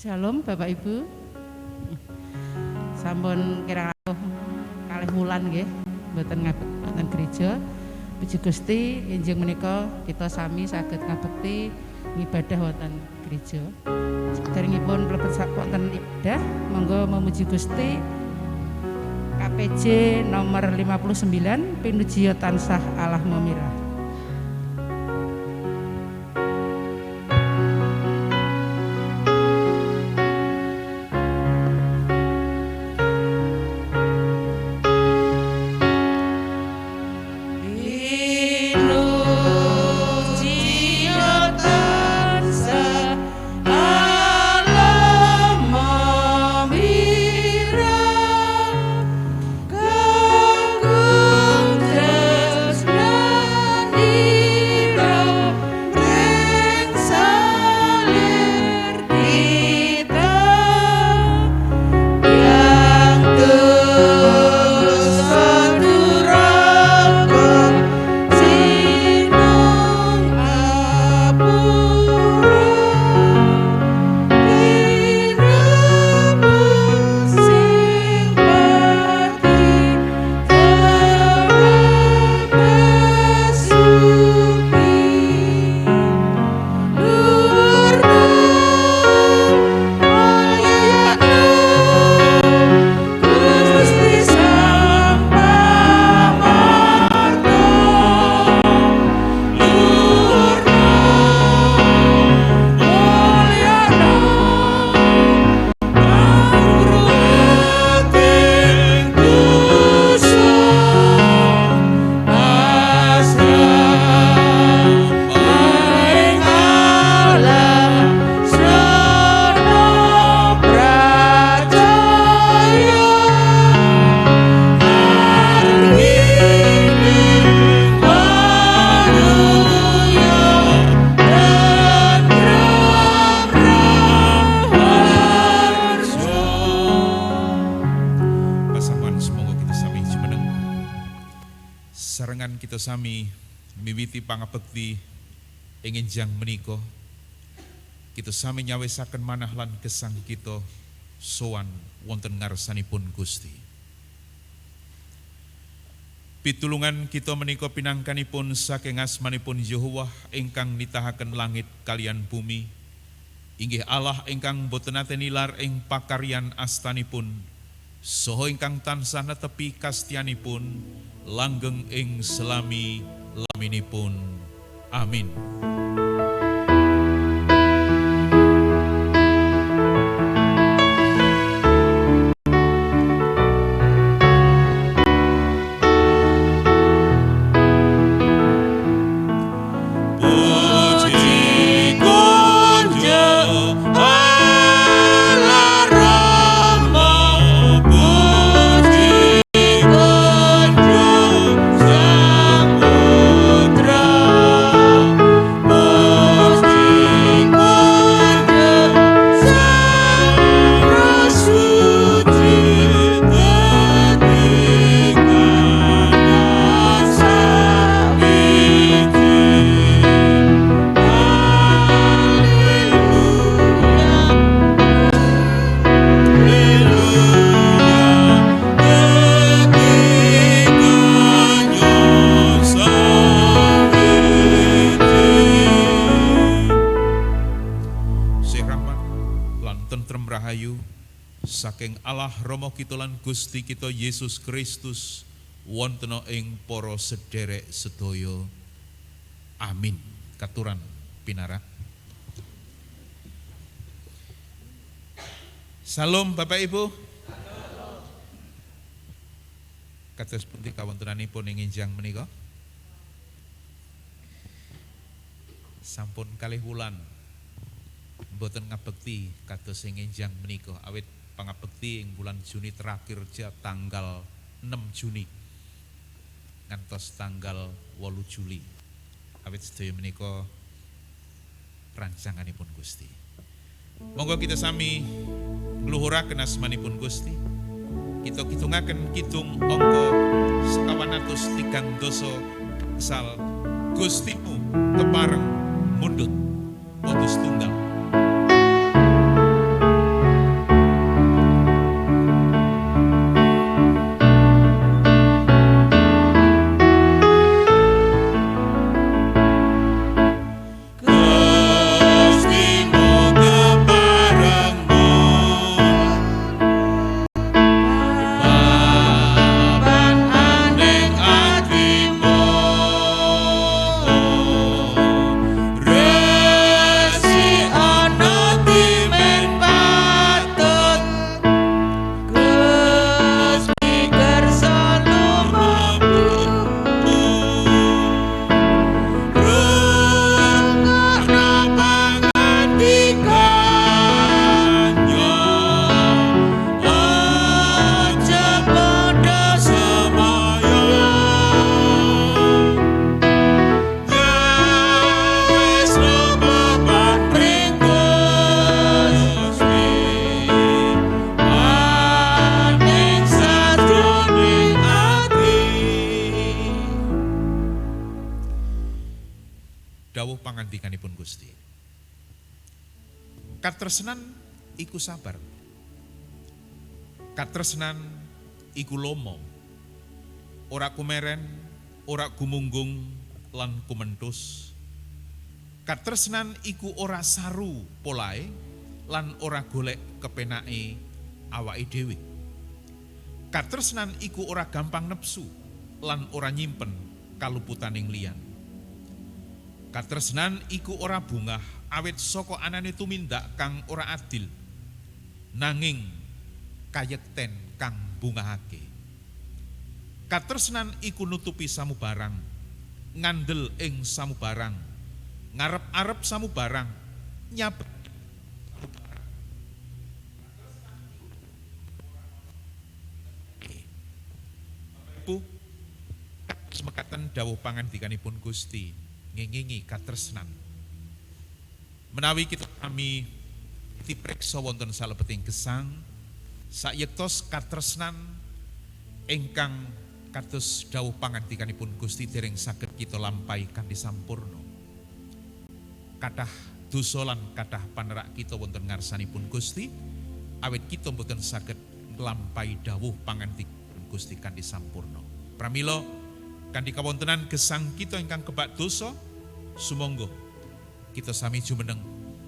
Shalom Bapak Ibu. Sampun kirang kalih wulan nggih mboten ngabekten gereja. Puji Gusti injing menika kita sami saged ngabekti ngibadah wonten gereja. Saderengipun mlebet wonten ibadah, monggo memuji Gusti. KPJ nomor 59 pinuji tansah Allah memirah. Sami miwiti pangabekti ing enjang menika kita sami nyawisaken manah lan gesang kita sowan wonten ngarsanipun Gusti. Pitulungan kita menika pinangkanipun saking asmanipun Yahowah ingkang nitahaken langit kalian bumi, inggih Allah ingkang boten nate nilar ing pakaryan astanipun saha ingkang tansah netepi kastianipun langgeng ing selami laminipun. Amin. Saking Allah Rama kita lan Gusti kita Yesus Kristus wonten ing para sederek sedaya. Amin. Katuran pinara. Salam Bapak Ibu. Kados pundi kawontenanipun ing enjang menika? Sampun kalih wulan mboten ngabekti kados ing enjang menika awit pangabekti ing bulan Juni terakhir tanggal 6 Juni ngantos tanggal 8 Juli awit sedaya menika rancanganipun Gusti. Monggo kita sami ngluhuraken asmanipun Gusti. Kita kitungaken kidung angka 930 sal Gustimu kepareng mundut potus tunggal. dawuh pangandikanipun Gusti. Katresnan iku sabar. Katresnan iku lomo. Ora kumeren, ora gumunggung lan kumentus. Katresnan iku ora saru polae lan ora golek kepenake awake dhewe. Katresnan iku ora gampang nepsu lan ora nyimpen kaluputaning liyan. Katresnan iku ora bungah awit saka anane tumindak kang ora adil, nanging kayekten kang bungahake. Katresnan iku nutupi samubarang, ngandel ing samubarang, ngarep-arep samubarang, nyabet semekatan dawuh pangandikanipun Gusti ngengingi katresnan. Menawi kita kami tipreksa wonten salebeting gesang sayektos katresnan ingkang kados dawuh pangandikanipun Gusti dereng saged kita lampahi kanthi sampurna. Kathah dosa lan kathah panerak kita wonten ngarsanipun Gusti awit kita boten saged nglampahi dawuh pangandikanipun Gusti kanthi sampurna. Pramila kanthi kawontenan gesang kita ingkang kebak dosa, sumangga kita sami jumeneng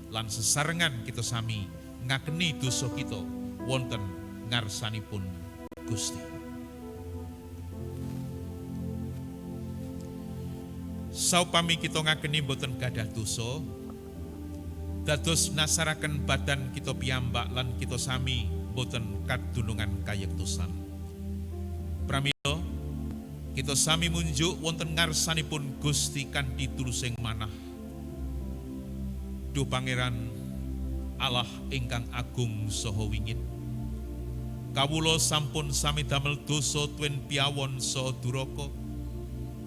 lan sesarengan kita sami ngakeni dosa kita wonten ngarsanipun Gusti. Saupami kita ngakeni boten gadah dosa, dados nasaraken badan kita piyambak lan kita sami boten kadunungan kayektosan. Pramila kita sami munjuk wonten ngarsanipun Gusti kanthi tulusing manah. Duh Pangeran Allah ingkang agung saha wingit, kawula sampun sami damel dosa tuwin piyawon saha duraka,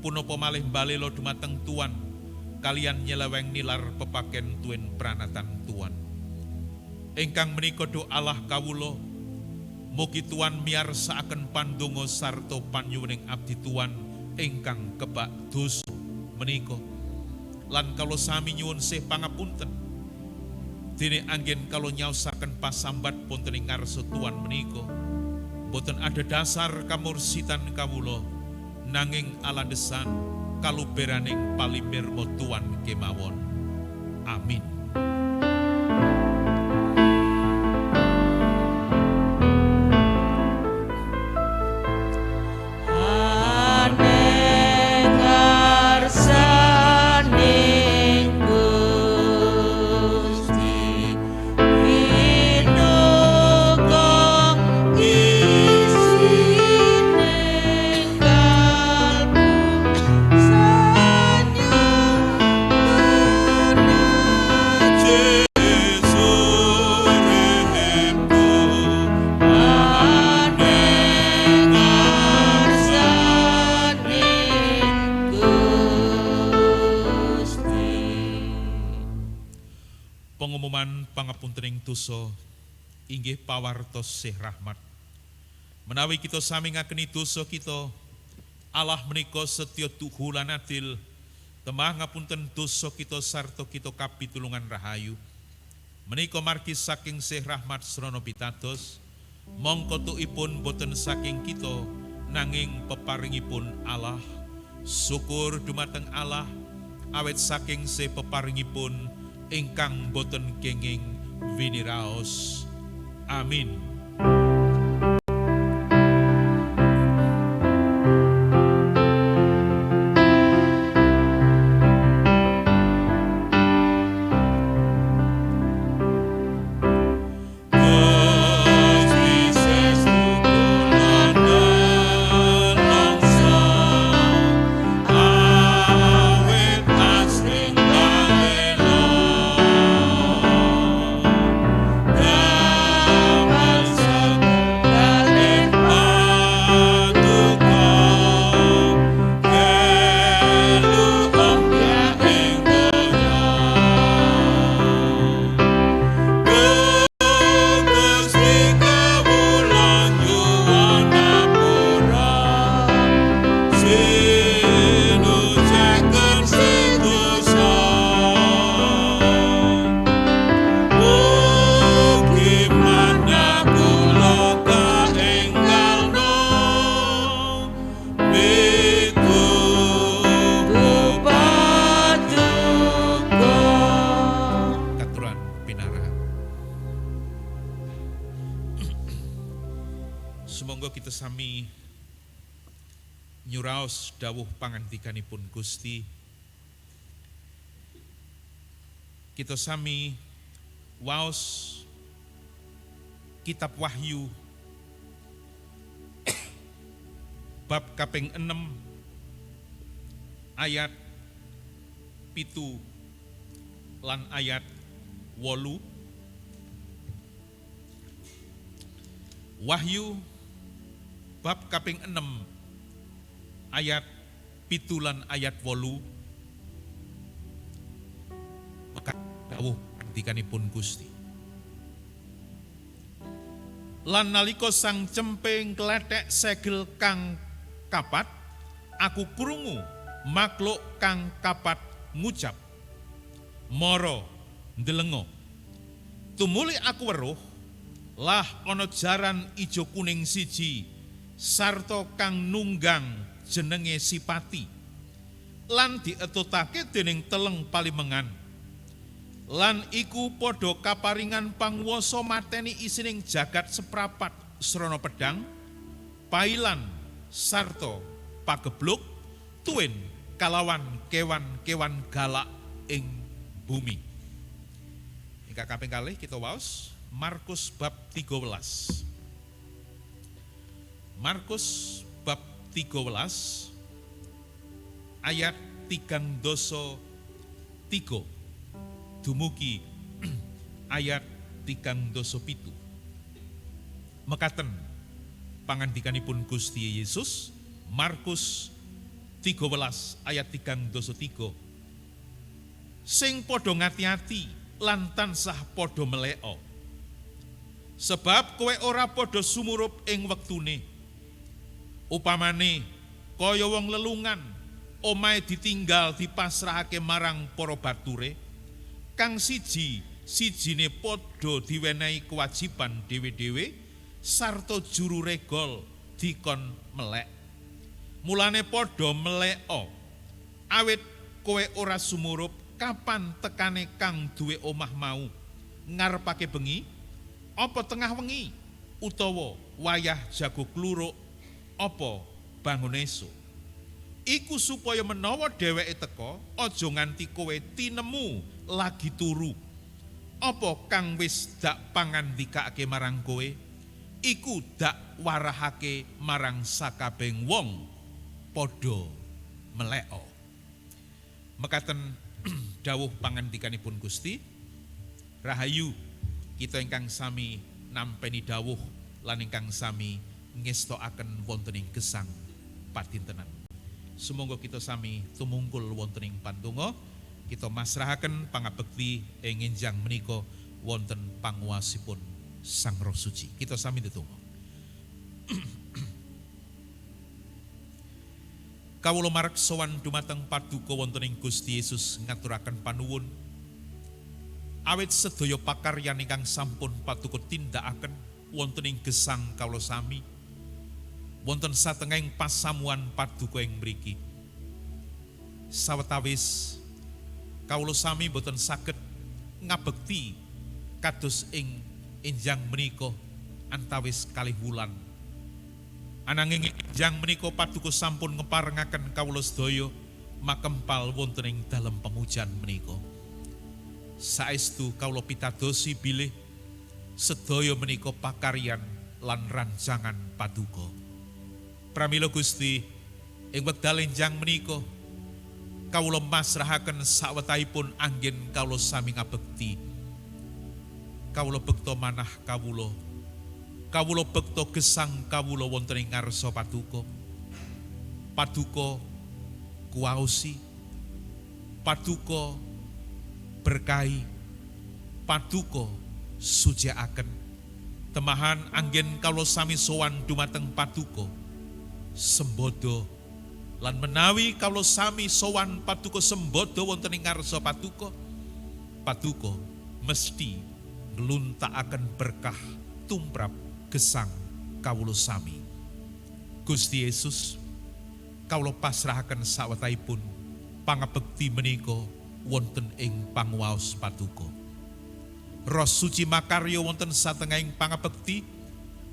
punapa malih mbalela dumateng Tuan kalian nyeleweng nilar pepaken tuwin pranatan Tuan. Ingkang menika duh Allah kawula, mugi Tuan miyarsakaken pandonga sarta panyuwuning abdi Tuan ingkang kebak dosa menika. Lan kalau sami nyuwun sih pangapunten dene anggen kalau nyaosaken pasambat wonten ing ngarsa Tuan menika boten ada dasar kamursitan kawula, nanging alandesan kaluberaning palimirma Tuan kemawon. Amin. Pengumuman pangapuntening dosa inggih pawartos sih rahmat. Menawi kita sami ngakeni dosa kita, Allah menika setya tuhu lan adil, temah ngapunten dosa kita sarta kita kapitulungan rahayu. Menika margi saking sih rahmat srana pitados, mongko tuipun boten saking kita nanging peparingipun Allah. Syukur dumateng Allah awet saking sih peparingipun ingkang boten kenging winiraos. Amin. Damai Sumangga kita sami nyuraos dawuh pangandikanipun Gusti. Kita sami waos kitab Wahyu bab kaping 6 ayat 7 lan ayat 8. Wahyu bab kaping 6 ayat 7 lan ayat 8. Maka dawuh pangandikanipun Gusti. Lan nalika sang cemping klethek segel kang kapat, aku krungu makhluk kang kapat ngucap, mara ndelenga. Tumuli aku weruh lah ana jaran ijo kuning siji sarta kang nunggang jenenge Sipati, lan dietutake dening teleng palimengan, lan iku padha kaparingan panguwasa mateni isining jagat seprapat srana pedang, pailan sarta pagebluk tuwin kalawan kewan-kewan galak ing bumi. Ingkang kaping kalih kita waos Markus bab 13. Markus bab 13 ayat 33 dumugi ayat 37. Mekaten pangandikanipun Gusti Yesus, Markus 13 ayat 33. Sing padha ngati-ati lan tansah padha meleka, sebab kowe ora padha sumurup ing wektune. Upamane kaya wong lelungan omahe ditinggal dipasrahake marang para bature, kang sijine padha diwenehi kewajiban dhewe-dhewe sarta juru regol dikon melek. Mulane padha meleka, awit kowe ora sumurup kapan tekane kang duwe omah mau, ngarepake bengi apa tengah wengi, utawa wayah jago kluruk apa bangun esuk. Iku supaya menawa dheweke teka, aja nganti kowe tinemu lagi turu. Apa kang wis dak pangandikake marang kowe, iku dak warahake marang sakabeng wong padha meleka. Mekaten dawuh pangandikanipun Gusti. Rahayu kita ingkang sami nampeni dawuh lan ingkang sami ngestokaken wonten ing gesang patintenan. Sumangga kita sami tumungkul wonten ing pandonga, kita masrahaken pangabekti ing enjang menika wonten panguwasipun Sang Roh Suci. Kita sami ndedonga. Kawula marek sowan dumateng paduka wonten ing Gusti Yesus ngaturaken panuwun awit sedaya pakaryan ingkang sampun paduka tindakaken wonten ing gesang kawula sami, wonten satengahing pasamuan paduka ing mriki. Sawetawis kawula sami boten saged ngabekti kados ing enjang menika antawis kalih wulan. Ananging enjang menika paduka sampun ngeparengaken kawula sedaya makempal wonten ing dalem pamujan menika. Saestu kawula pitadosi bilih sedaya menika pakaryan lan rancangan paduka. Pramila Gusti, ing wekdal enjang menika kawula masrahaken sawetahipun anggen kawula sami ngabekti. Kawula bekta manah kawula bekta gesang kawula wonten ing ngarsa paduka. Paduka kuwaosi, paduka berkahi, paduka suciaken. Temahan anggen kawula sami sowan dumateng paduka sembodo, lan menawi kawula sami sowan paduka sembodo wonten ing ngarsa paduka, paduka mesti ngluntakaken berkah tumrap gesang kawula sami. Gusti Yesus, kawula pasrahaken sawetahipun pangabekti menika wonten ing panguwaos paduka. Roh Suci makarya wonten satengahing pangabekti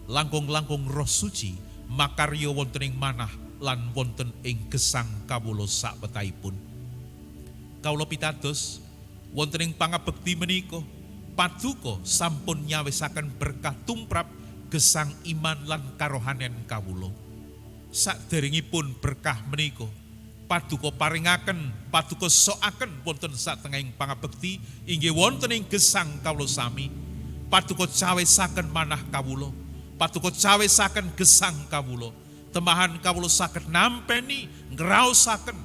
langkung-langkung Roh Suci makarya wonten ing manah lan wonten ing gesang kawula sakbetaipun. Kawula pitados wonten ing pangabekti menika paduka sampun nyawisaken berkah tumrap gesang iman lan karohanen kawula. Saderengipun berkah menika paduka paringaken, paduka sokaken wonten satengahing pangabekti inggih wonten ing gesang kawula sami. Paduka cawisaken manah kawula, paduka cawisaken gesang kawula. Temahan kawula saged nampeni ngraosaken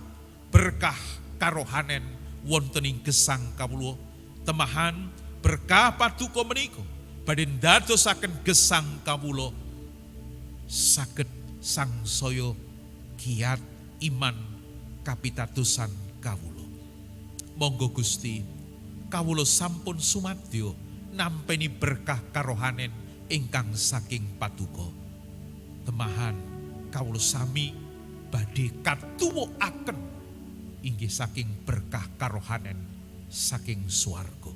berkah karohanen wonten ing gesang kawula. Temahan berkah paduka menika badhe ndadosaken gesang kawula saged sangsaya kiat iman kapitadosan kawula. Monggo Gusti, kawula sampun sumadyo nampeni berkah karohanen ingkang saking paduka. Temahan kawula sami badhe katuwukaken inggih saking berkah karohanen saking swarga.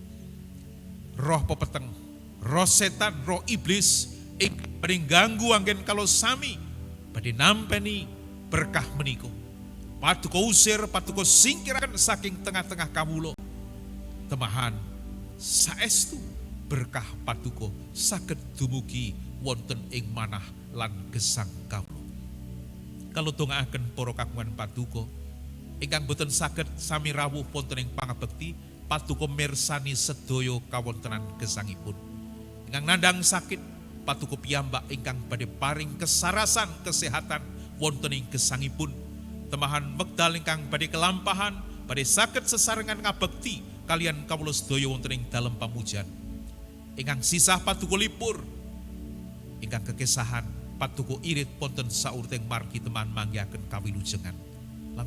Roh pepeteng, roh setan, roh iblis ingkang badhe ganggu anggen kalau sami badhe nampeni berkah menika. Paduka usir, paduka singkiraken saking tengah-tengah kawula. Temahan saestu berkah paduka saged dumugi wonten ing manah lan gesang kawula. Kalau tungaaken para kagungan paduka ingkang boten saged sami rawuh wonten ing pangabekti, paduka mirsani sedaya kawontenan gesangipun. Ingkang nandhang sakit, paduka piyambak ingkang badhe paring kesarasan kesehatan wonten ing gesangipun. Temahan wekdal ingkang badhe kelampahan, badhe saged sesarengan ngabekti kalian kawula sedaya wonten ing dalem pamujan. Ingkang sisah paduka lipur, ingkang kekesahan paduka irit wonten saurting margi teman manggihaken kawilujengan.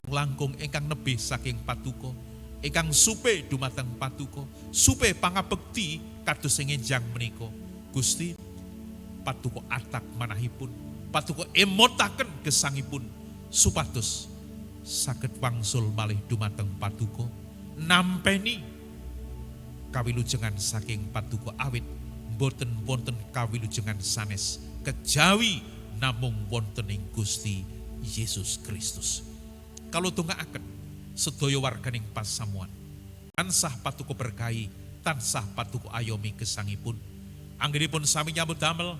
Langkung ingkang nebih saking paduka, ingkang supe dumateng paduka, supe pangabekti kados ing enjang menika. Gusti, paduka atak manahipun, paduka emotaken gesangipun supados saged wangsul malih dumateng paduka nampeni kawilujengan saking paduka awit boten wonten kawilujengan sanes kejawi namung wonten ing Gusti Yesus Kristus. Kalau tungaaken sedaya warganing pasamuan tansah paduka berkahi, tansah paduka ayomi gesangipun. Anggenipun sami nyambut damel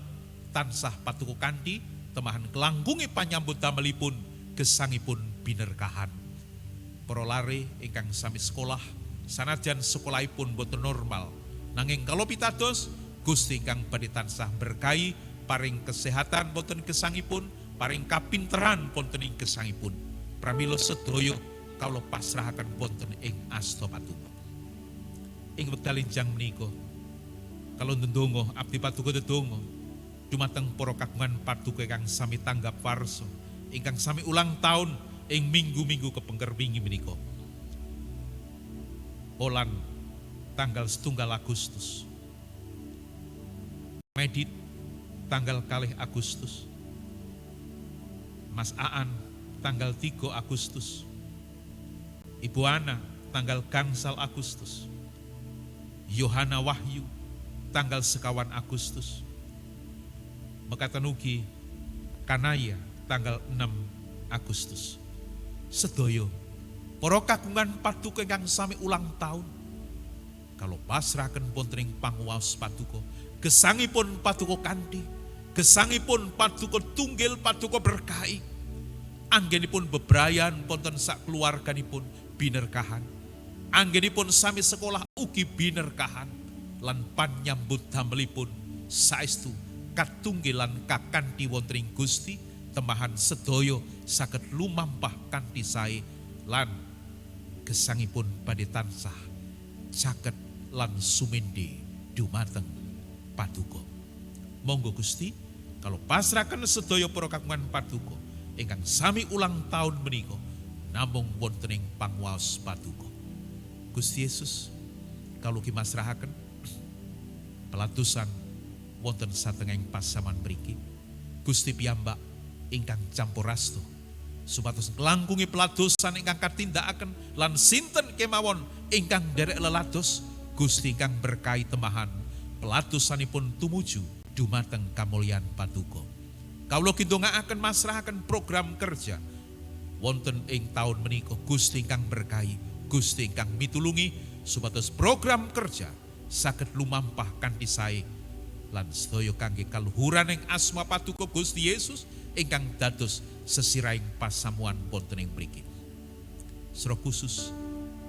tansah paduka kanthi temahan kelangkungi panyambut damelipun gesangipun binerkahan. Para lare ingkang sami sekolah sanajan sekolahipun boten normal nanging kalau pitados Gusti ingkang badhe tansah berkahi paring kesehatan boten gesangipun, paring kapinteran wonten ing gesangipun. Pramila sedaya kawula pasrahaken wonten ing asta paduka. Ing wekdal enjang menika kalau ndedonga abdi paduka ndedonga dumateng para kagungan paduka ingkang sami tanggap warsa, ingkang sami ulang tahun ing minggu-minggu kepengker wingi menika. Olan tanggal 1 Agustus. Medit tanggal 2 Agustus. Mas Aan tanggal 3 Agustus. Ibu Ana tanggal gangsal Agustus. Yohana Wahyu tanggal 1 Agustus. Mekaten ugi Kanaya tanggal 6 Agustus. Sedaya para kagungan paduka ingkang sami ulang tahun kalau pasrahaken wonten ing panguwaos paduka, gesangipun paduka kanthi, gesangipun paduka tunggil, paduka berkahi. Anggenipun bebrayan wonten sak keluarganipun binerkahan. Anggenipun sami sekolah ugi binerkahan lan panyambut damelipun saestu katunggilan kakanthi wonten ing Gusti. Temahan sedaya saged lumampah kanthi sae lan gesangipun badhe tansah caket lan sumende dumateng paduka. Monggo Gusti, kalau pasrahaken sedaya para kagungan paduka ingkang sami ulang tahun menika namung wonten ing panguwaos paduka. Gusti Yesus, kalau kimasrahaken pelatusan wonten satengahing pasaman mriki, Gusti piyambak ingkang campurastu supados nglangkungi peladosan ingkang katindakaken lan sinten kemawon ingkang derek lelados, Gusti ingkang berkahi temahan peladosanipun tumuju dumateng kamulyan patuko. Kawula kidongaaken masrahaken program kerja wonten ing taun menika Gusti ingkang berkahi, Gusti ingkang mitulungi supados program kerja saged lumampah kanthi sae lan sedaya kangge kaluhuran ing asma patuko Gusti Yesus ingkang dados sesiraing pasamuan wonten ing mriki. Sira khusus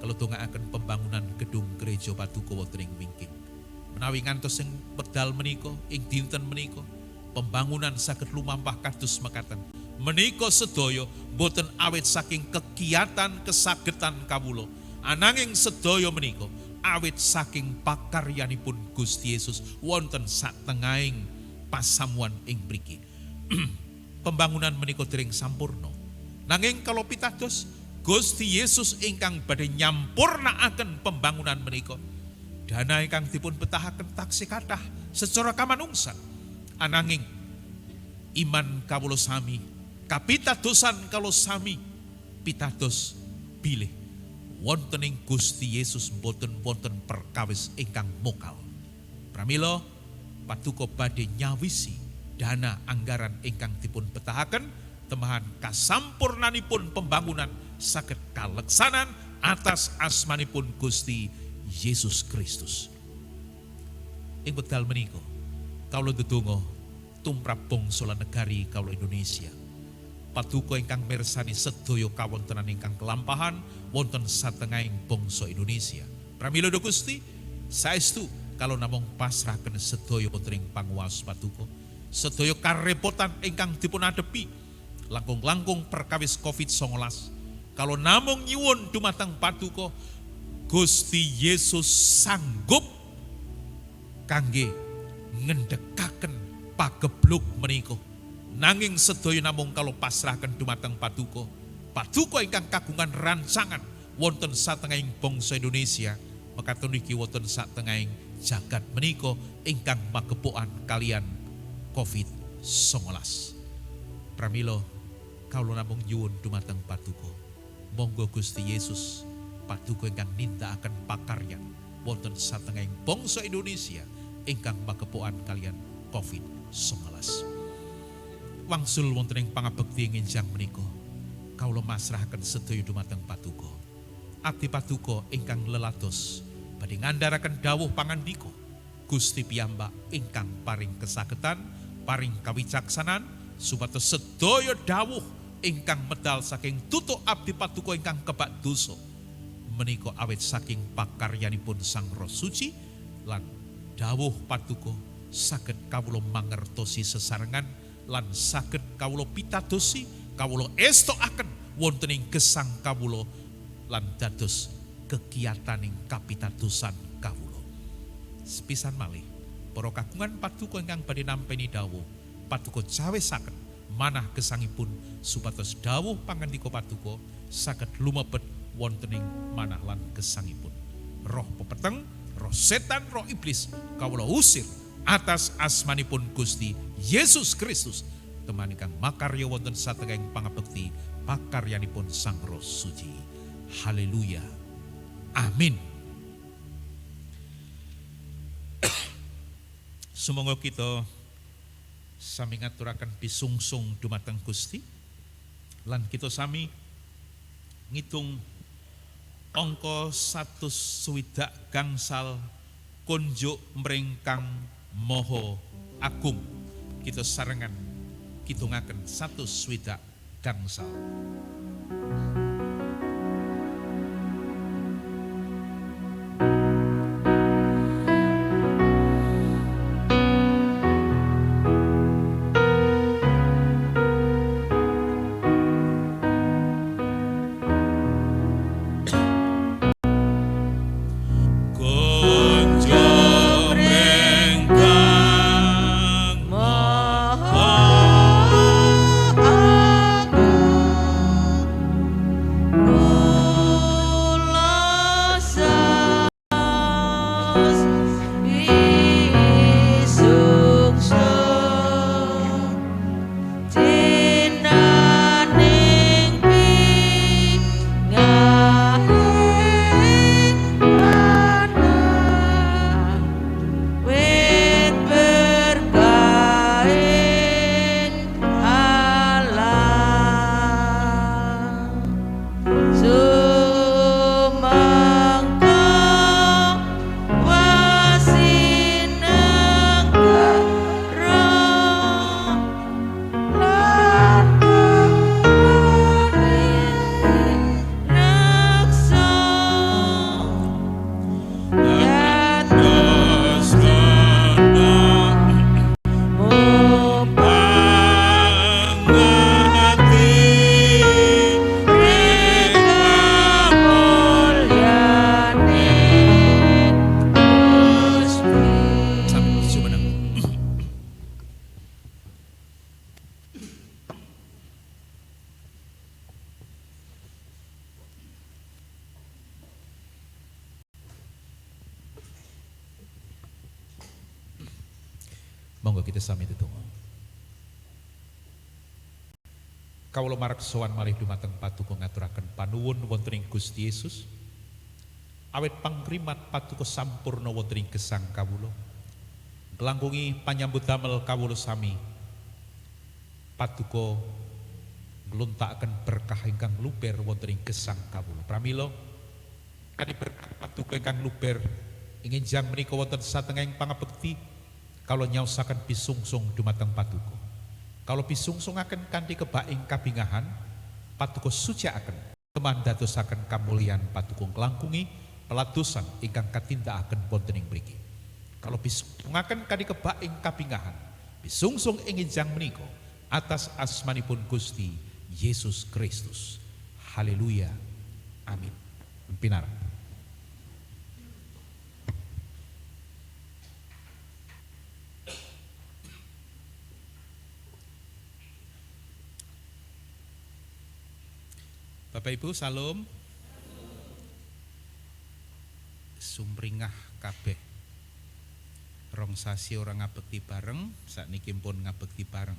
kalau dongaaken pembangunan gedung gereja patuko wonten ing wingking. Menawi ngantos ing wekdal menika ing dinten menika pembangunan saged lumampah kados mekaten. Menika sedaya boten awet saking kegiatan kesagetan kawula, ananging sedaya menika awit saking pakaryanipun Gusti Yesus wonten satengahing pasamuan ing mriki. Pembangunan menika dereng sampurna. Nanging kalau pitados Gusti Yesus ingkang badhe nyampurnaaken pembangunan menika, dana ingkang dipun betahaken taksih kathah secara kamanungsan. Ananging iman kawula sami, kapitadosan kawula sami pitados bilih wonten ing Gusti Yesus boten wonten perkawis ingkang mokal. Pramila patuko badhe nyawisi dana anggaran ingkang dipun betahaken temahan kasampurnanipun pembangunan saged kaleksanan atas asmanipun Gusti Yesus Kristus. Ing wekdal menika kawula ndedonga tumrap bangsa lan negari kawula Indonesia. Patuko ingkang mirsani sedaya kawontenan ingkang kelampahan wonten satengahing bangsa Indonesia. Pramila Duh Gusti saestu kalau namung pasrahaken sedaya wonten ing panguwas patuko, sedaya karepotan ingkang dipun adepi langkung-langkung perkawis Covid-19, kalau namung nyuwun dumateng patuko Gusti Yesus sanggup kangge ngendhekaken pagebluk menika. Nanging sedaya namung kalau pasrahaken dumateng patuko, patuko ingkang kagungan rancangan wonten satengahing bangsa Indonesia, mekaten niki wonten satengahing jagat menika ingkang magepokan kalian Covid-19. Pramila kawula namung nyuwun dumateng patuko, monggo Gusti Yesus patuko ingkang nindakaken pakaryan wonten satengahing bangsa Indonesia ingkang magepokan kalian Covid-19. Wangsul wonten ing pangabekti nginjang menika kawula masrahaken sedaya dumateng patuko. Ati patuko ingkang lelados badhe ngandharaken dawuh pangandika Gusti piyambak ingkang paring kasagetan, paring kawicaksanan supados sedaya dawuh ingkang medal saking tutuk abdi patuko ingkang kebak dosa menika awit saking pakaryanipun Sang Roh Suci lan dawuh patuko saged kawula mangertosi sesarengan lan saged kawula pitadosi, kawula estokaken wonten ing gesang kawula lan dados kegiyataning kapitadosan kawula. Sepisan malih para kagungan patuko ingkang badhe nampi dawuh patuko cawesaken manah gesangipun supados dawuh pangandika patuko saged lumebet wonten ing manah lan gesangipun. Roh pepeteng, roh setan, roh iblis kawula usir atas asmanipun Gusti Yesus Kristus, teman ingkang makarya wonten satengahing pangabekti pakaryanipun Sang Roh Suci. Haleluya. Amin. Sumangga kita sami ngaturaken pisungsung dumateng Gusti lan kita sami ngitung angka 160 gangsal kunjuk mring Kang Maha Agung. Kita sarengan kitungaken 160 gangsal. Monggo kita sami tetunggu. Kawula marek sowan malih dumateng patuko ngaturaken panuwun wonten ing Gusti Yesus. Awit pangrimat patuko sampurna wonten ing gesang kawula. Nglangkungi panyambut damel kawula sami. Patuko ngluntakaken berkah ingkang luber wonten ing gesang kawula. Pramila kadi berkah patuko ingkang luber ingin jang menika wonten satengahing pangabekti kawula nyaosaken pisungsung dumateng patuko. Kalau pisungsungaken kanthi kebaing kabingahan, patuko suciaken kemandadosaken kamulyan patuko nglangkungi pelatusan ingkang katindakaken wonten ing mriki. Kalau pisungsungaken kanthi kebaing kabingahan, pisungsung ing enjang menika atas asmanipun Gusti Yesus Kristus. Haleluya. Amin. Pinar. Bapak Ibu salam. Sumringah kabeh. Rong sasi ora ngabekti bareng, sakniki pun ngabekti bareng.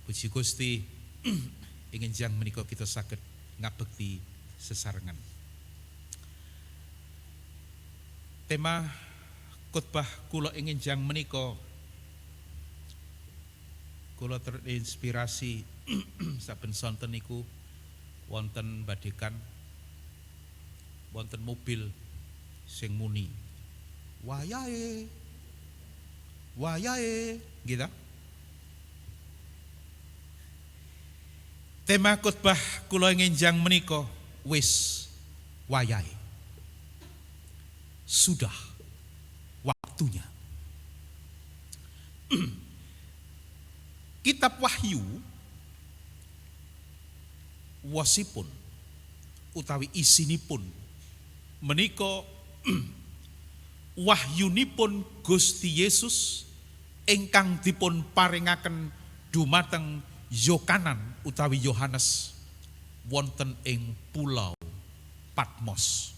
Puji Gusti, ingin jang menika kita saged ngabekti sesarengan. Tema khotbah kula ingin jang menika kula terinspirasi saben sonten niku wonten badekan wonten mobil sing muni wayahe gitu. Tema khotbah kula ngenjang menika wis wayahe, sudah waktunya. Kitab Wahyu wasipun utawi isinipun menika wahyunipun Gusti Yesus ingkang dipun paringaken dumateng Yohanan utawi Yohanes wonten ing pulau Patmos.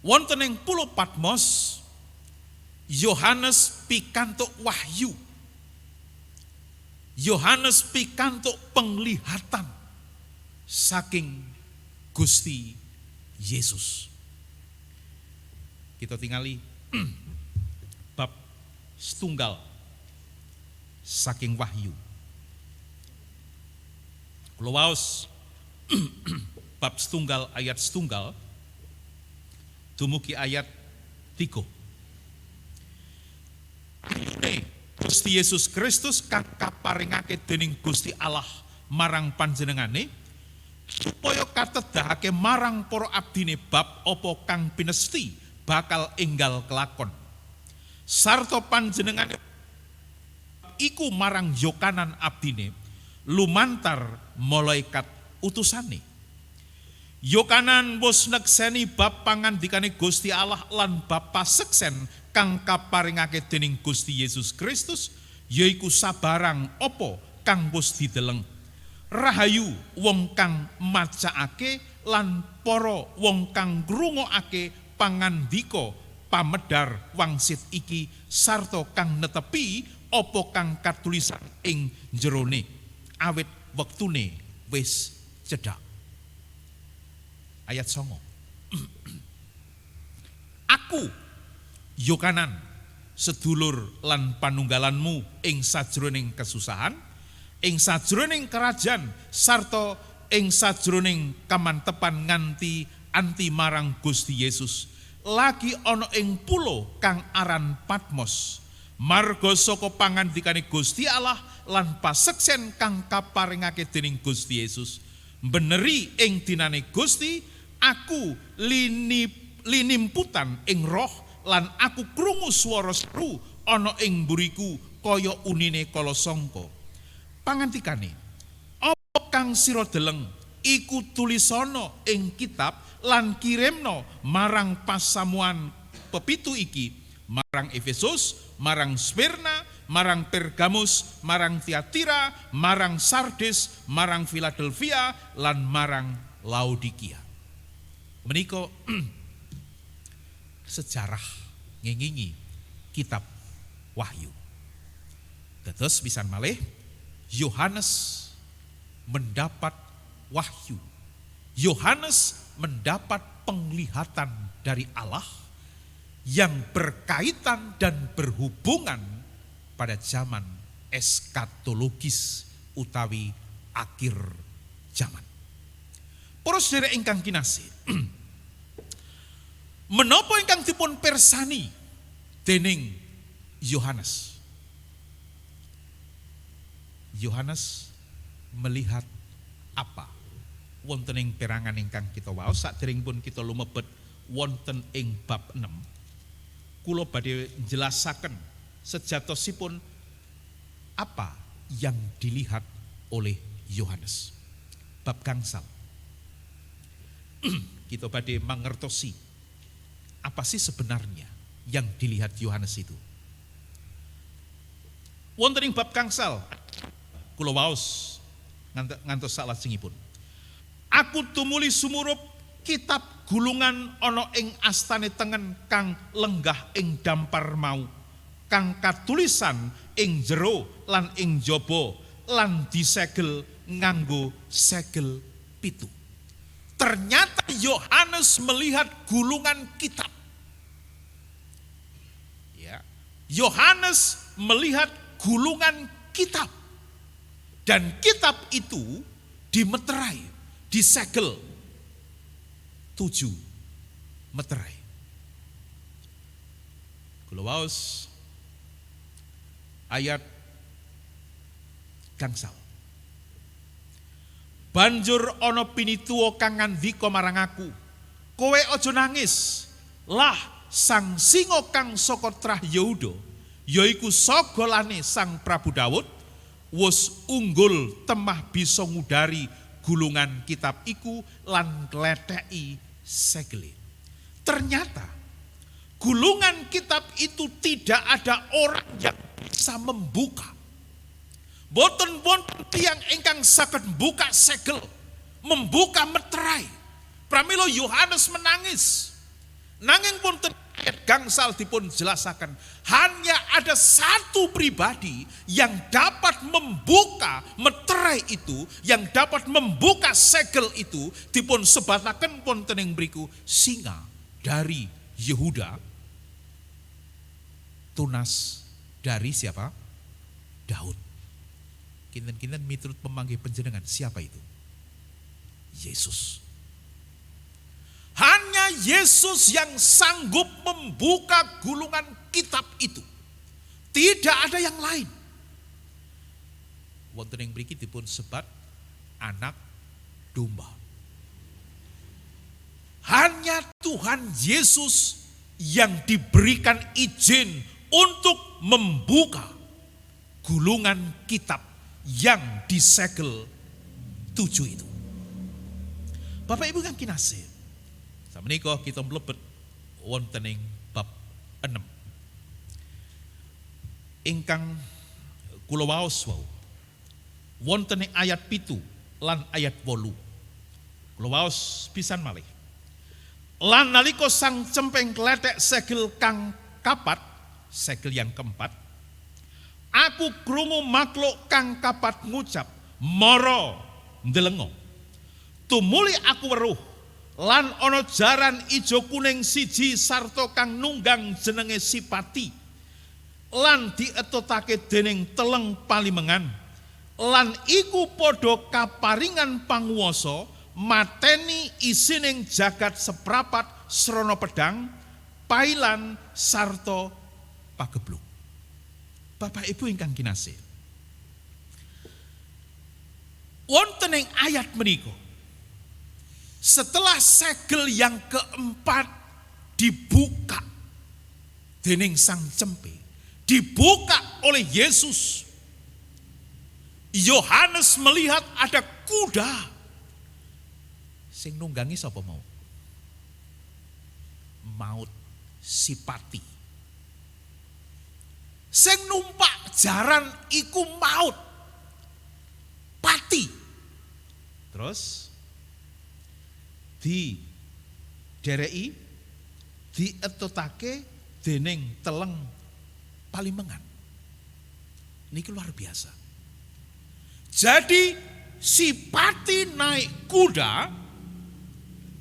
Wonten ing pulau Patmos Yohanes pikantuk wahyu. Yohanes pikantuk penglihatan saking Gusti Yesus. Kita tingali bab setunggal saking wahyu. Kula waos bab setunggal ayat setunggal dumugi ayat 3. Gusti Yesus Kristus kang kaparingake dening Gusti Allah marang panjenengane supaya katedahake marang para abdine bab apa kang pinesti bakal enggal kelakon. Sarta panjenengane iku marang Yohanan abdine lumantar malaikat utusane. Yohanan wis nekseni bab pangandikane Gusti Allah lan bab paseksen kang kaparingake dening Gusti Yesus Kristus, yaiku sabarang apa kang wis dideleng. Rahayu wong kang macaake lan para wong kang ngrungokake pangandika pamedar wangsit iki sarta kang netepi apa kang katulisan ing jerone, awit wektune wis cedhak. Ayat 9. Aku Yohanan sedulur lan panunggalanmu ing sajroning kesusahan, ing sajroning kerajaan sarta ing sajroning kamantepan nganti anti marang Gusti Yesus lagi ana ing pulo kang aran Patmos marga saka pangandikane Gusti Allah lan paseksen kang kaparingake dening Gusti Yesus. Beneri ing dinane Gusti aku linimputan ing roh lan aku krungu swara seru ana ing mburiku kaya unine kala sangka. Pangantikane, apa kang sira deleng iku tulisana ing kitab lan kirimna marang pasamuan pepitu iki, marang Efesus, marang Smyrna, marang Pergamus, marang Tiatira, marang Sardes, marang Philadelphia lan marang Laodikia. Menika sejarah ngengingi kitab wahyu. Terus pisan malih Yohanes mendapat wahyu. Yohanes mendapat penglihatan dari Allah yang berkaitan dan berhubungan pada zaman eskatologis utawi akhir zaman. Para sedherek ingkang kinasih, menapa ingkang dipun pirsani dening Yohanes? Yohanes melihat apa? Wonten ing perangan ingkang kita waos saderengipun kita lumebet wonten ing bab 6. Kula badhe njelasaken sejatosipun apa yang dilihat oleh Yohanes. Bab gangsal. Kita badhe mangertosi apa sih sebenarnya yang dilihat Yohanes itu. Wonten ing bab gangsal kula waos ngantos salajengipun. Aku tumuli sumurup kitab gulungan ana ing astane tengen kang lenggah ing dampar mau, kang katulisan ing jero lan ing jaba lan disegel nganggo segel 7. Ternyata Yohanes melihat gulungan kitab. Ya, Yohanes melihat gulungan kitab. Dan kitab itu dimeterai, disegel 7 meterai. Kula waos ayat gangsal. Banjur ana pinituwa kang ngandika marang aku, kowe aja nangis. Lah sang singa kang saka trah Yehuda, yaiku sagolane Sang Prabu Daud, wus unggul temah bisa ngudari gulungan kitab iku lan ngleteki segele. Ternyata gulungan kitab itu tidak ada orang yang bisa membuka. Boten wonten tiyang ingkang saged buka segel, membuka meterai. Pramila Yohanes menangis. Nanging wonten ayat gangsal dipun jelasaken, hanya ada satu pribadi yang dapat membuka meterai itu, yang dapat membuka segel itu, dipun sebataken wonten ing mriku singa dari Yehuda, tunas dari siapa? Daud. Kinten-kinten miturut pemanggih panjenengan, siapa itu? Yesus. Hanya Yesus yang sanggup membuka gulungan kitab itu. Tidak ada yang lain. Wonten ing mriki dipun sebat anak domba. Hanya Tuhan Yesus yang diberikan izin untuk membuka gulungan kitab yang disegel 7 itu. Bapak Ibu kang kinasih, sameneika kita mlebet wonten ing bab 6. Ingkang kula waos wau wonten ing ayat 7 lan ayat 8. Kula waos pisan malih. Lan nalika sang cempeng kletek segel kang kapat, segel yang keempat, aku krungu makhluk kang kapat ngucap, mara ndelenga. Tumuli aku weruh lan ana jaran ijo kuning siji sarta kang nunggang jenenge Sipati, lan dietutake dening teleng palimengan, lan iku padha kaparingan panguwasa mateni isining jagat seprapat srana pedang, pailan sarta pagebluk. Bapak Ibu ingkang kinasih, wonten ing ayat menika, setelah segel yang keempat dibuka dening sang cempe, dibuka oleh Yesus, Yohanes melihat ada kuda. Sing nunggangi sapa mau? Maut Sipati. Sing numpak jaran iku maut Pati. Terus di dereki dietutake dening teleng palimengan. Ini luar biasa. Jadi si Pati naik kuda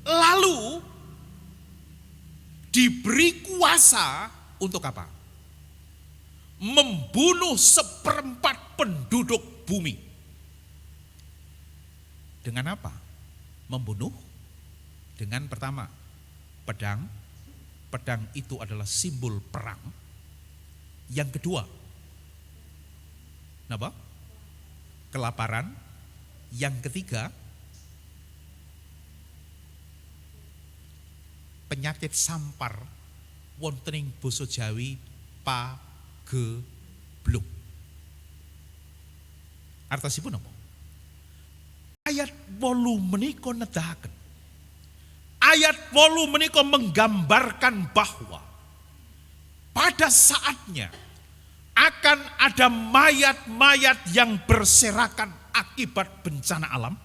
lalu diberi kuasa untuk apa? Membunuh seperempat penduduk bumi. Dengan apa? Membunuh dengan pertama, pedang. Pedang itu adalah simbol perang. Yang kedua, apa? Kelaparan. Yang ketiga, penyakit sampar wontening basa Jawi pagebluk. Artosipun apa? Ayat 8 menika nedahaken. Ayat 8 menika menggambarkan bahwa pada saatnya akan ada mayat-mayat yang berserakan akibat bencana alam.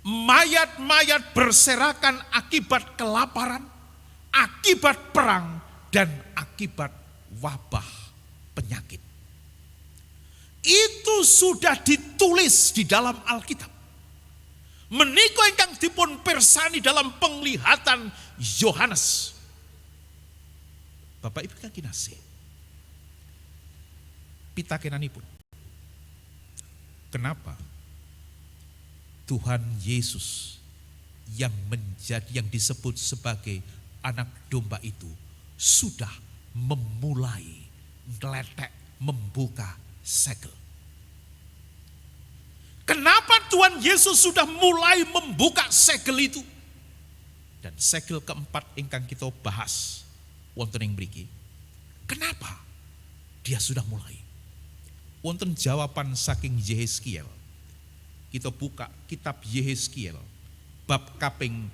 Mayat-mayat berserakan akibat kelaparan, akibat perang, dan akibat wabah penyakit. Itu sudah ditulis di dalam Alkitab. Menika ingkang dipun pirsani dalam penglihatan Yohanes. Bapak Ibu kang kinasih, pitakenanipun, kenapa Tuhan Yesus yang disebut sebagai anak domba itu sudah memulai ngeletek membuka segel? Kenapa Tuhan Yesus sudah mulai membuka segel itu? Dan segel keempat ingkang kita bahas wonten ing mriki. Kenapa dia sudah mulai? Wonten jawaban saking Yehezkiel. Kita buka kitab Yehezkiel bab kaping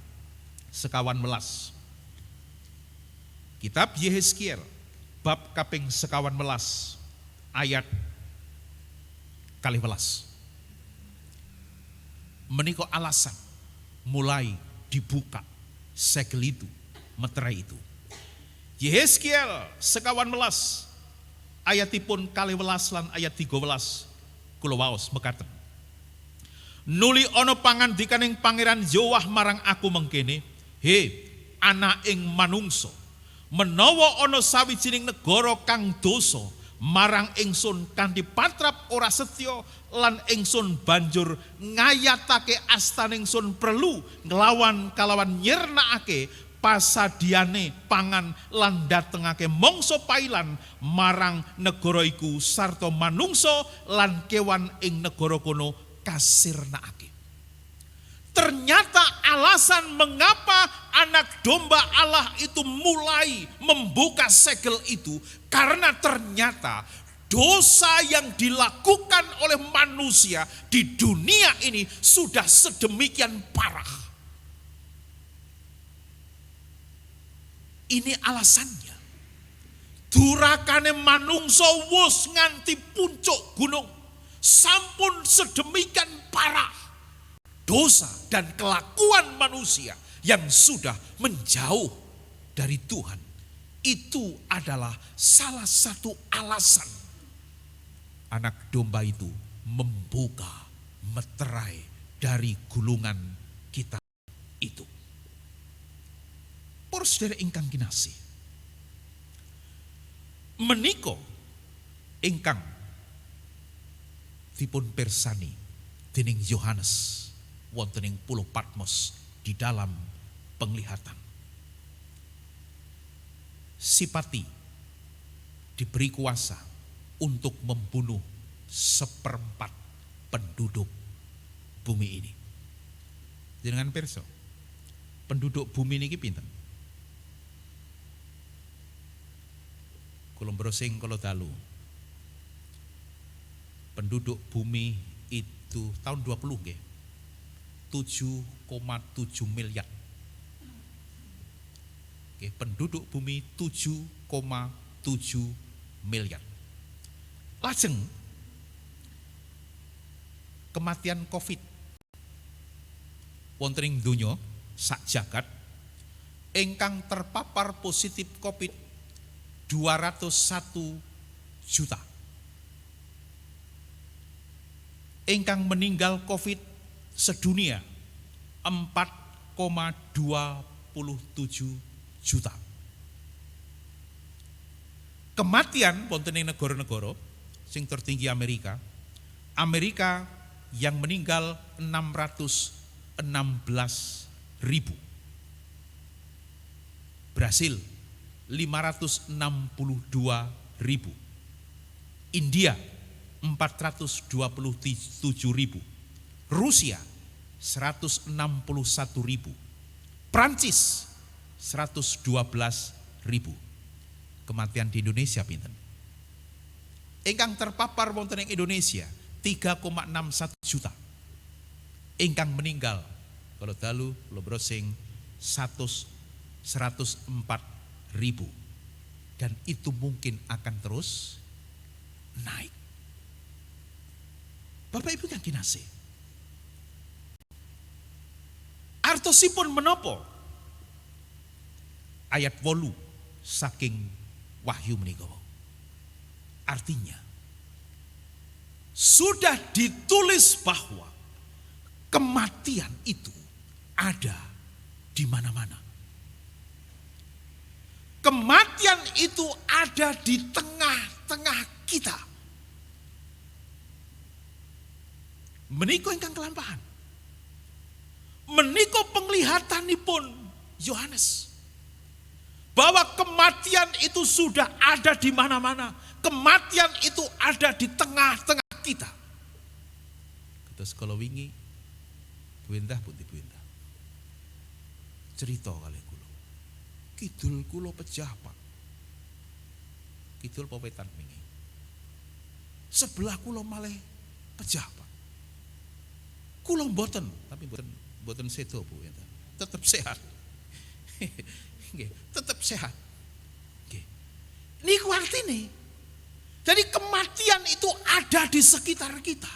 11. Kitab Yehezkiel bab kaping 11 ayat 12. Menika alasan mulai dibuka segel itu, meterai itu. Yehezkiel 11 ayatipun 12 lan ayat 13 kula waos mekaten. Nuli ana pangandikaning Pangeran Yahweh marang aku mengkene, he anak ing manungsa, menawa ana sawijining negara kang dosa marang ingsun kanthi patrap ora setya lan ingsun banjur ngayatake astaning ingsun perlu nglawan kalawan nyirnakake pasadiane pangan lan datengake mangsa pailan marang negara iku sarta manungsa lan kewan ing negara kono kasirnakake. Ternyata alasan mengapa anak domba Allah itu mulai membuka segel itu karena ternyata dosa yang dilakukan oleh manusia di dunia ini sudah sedemikian parah. Ini alasannya. Durakane manungsa wus nganti puncuk gunung. Sampun sedemikian parah dosa dan kelakuan manusia yang sudah menjauh dari Tuhan. Itu adalah salah satu alasan anak domba itu membuka meterai dari gulungan kita itu. Para sedherek ingkang kinasih, menika ingkang dipun pirsani dening Yohanes wonten ing Pulau Patmos di dalam penglihatan. Si Pati diberi kuasa untuk membunuh seperempat penduduk bumi ini. Jenengan pirsa, penduduk bumi niki pinten? Kula browsing kula dalu. Penduduk bumi itu tahun 20 nggih. 7,7 miliar. Oke, penduduk bumi 7,7 miliar. Lajeng kematian Covid wonten ing donya sak jagat ingkang terpapar positif Covid 201 juta. ingkang meninggal COVID sedunia 4,27 juta. Kematian wonten ing negara-negara sing tertinggi Amerika yang meninggal 616.000. Brasil 562.000. India 427.000. Rusia 161.000. Prancis 112.000. Kematian di Indonesia pinten? Ingkang terpapar wonten ing Indonesia 3,61 juta. Ingkang meninggal kalau dalu kula browsing 104.000. Dan itu mungkin akan terus naik. Bapak Ibu kang kinasih, artosipun menapa ayat 8 saking Wahyu menika? Artinya sudah ditulis bahwa kematian itu ada di mana-mana. Kematian itu ada di tengah-tengah kita. Menika ingkang kelampahan. Menika penglihatanipun Yohanes. Bahwa kematian itu sudah ada di mana-mana. Kematian itu ada di tengah-tengah kita. Terus kalau wingi, buendah putih buendah. Cerita kali kulo. Kidul kulo pecah pak. Kidul pewetan wingi. Sebelah kulo malih pecah pak. Kulo mboten, tapi mboten sedo bu. Tetap sehat. Tetap sehat. Ini artinya. Jadi kematian itu ada di sekitar kita.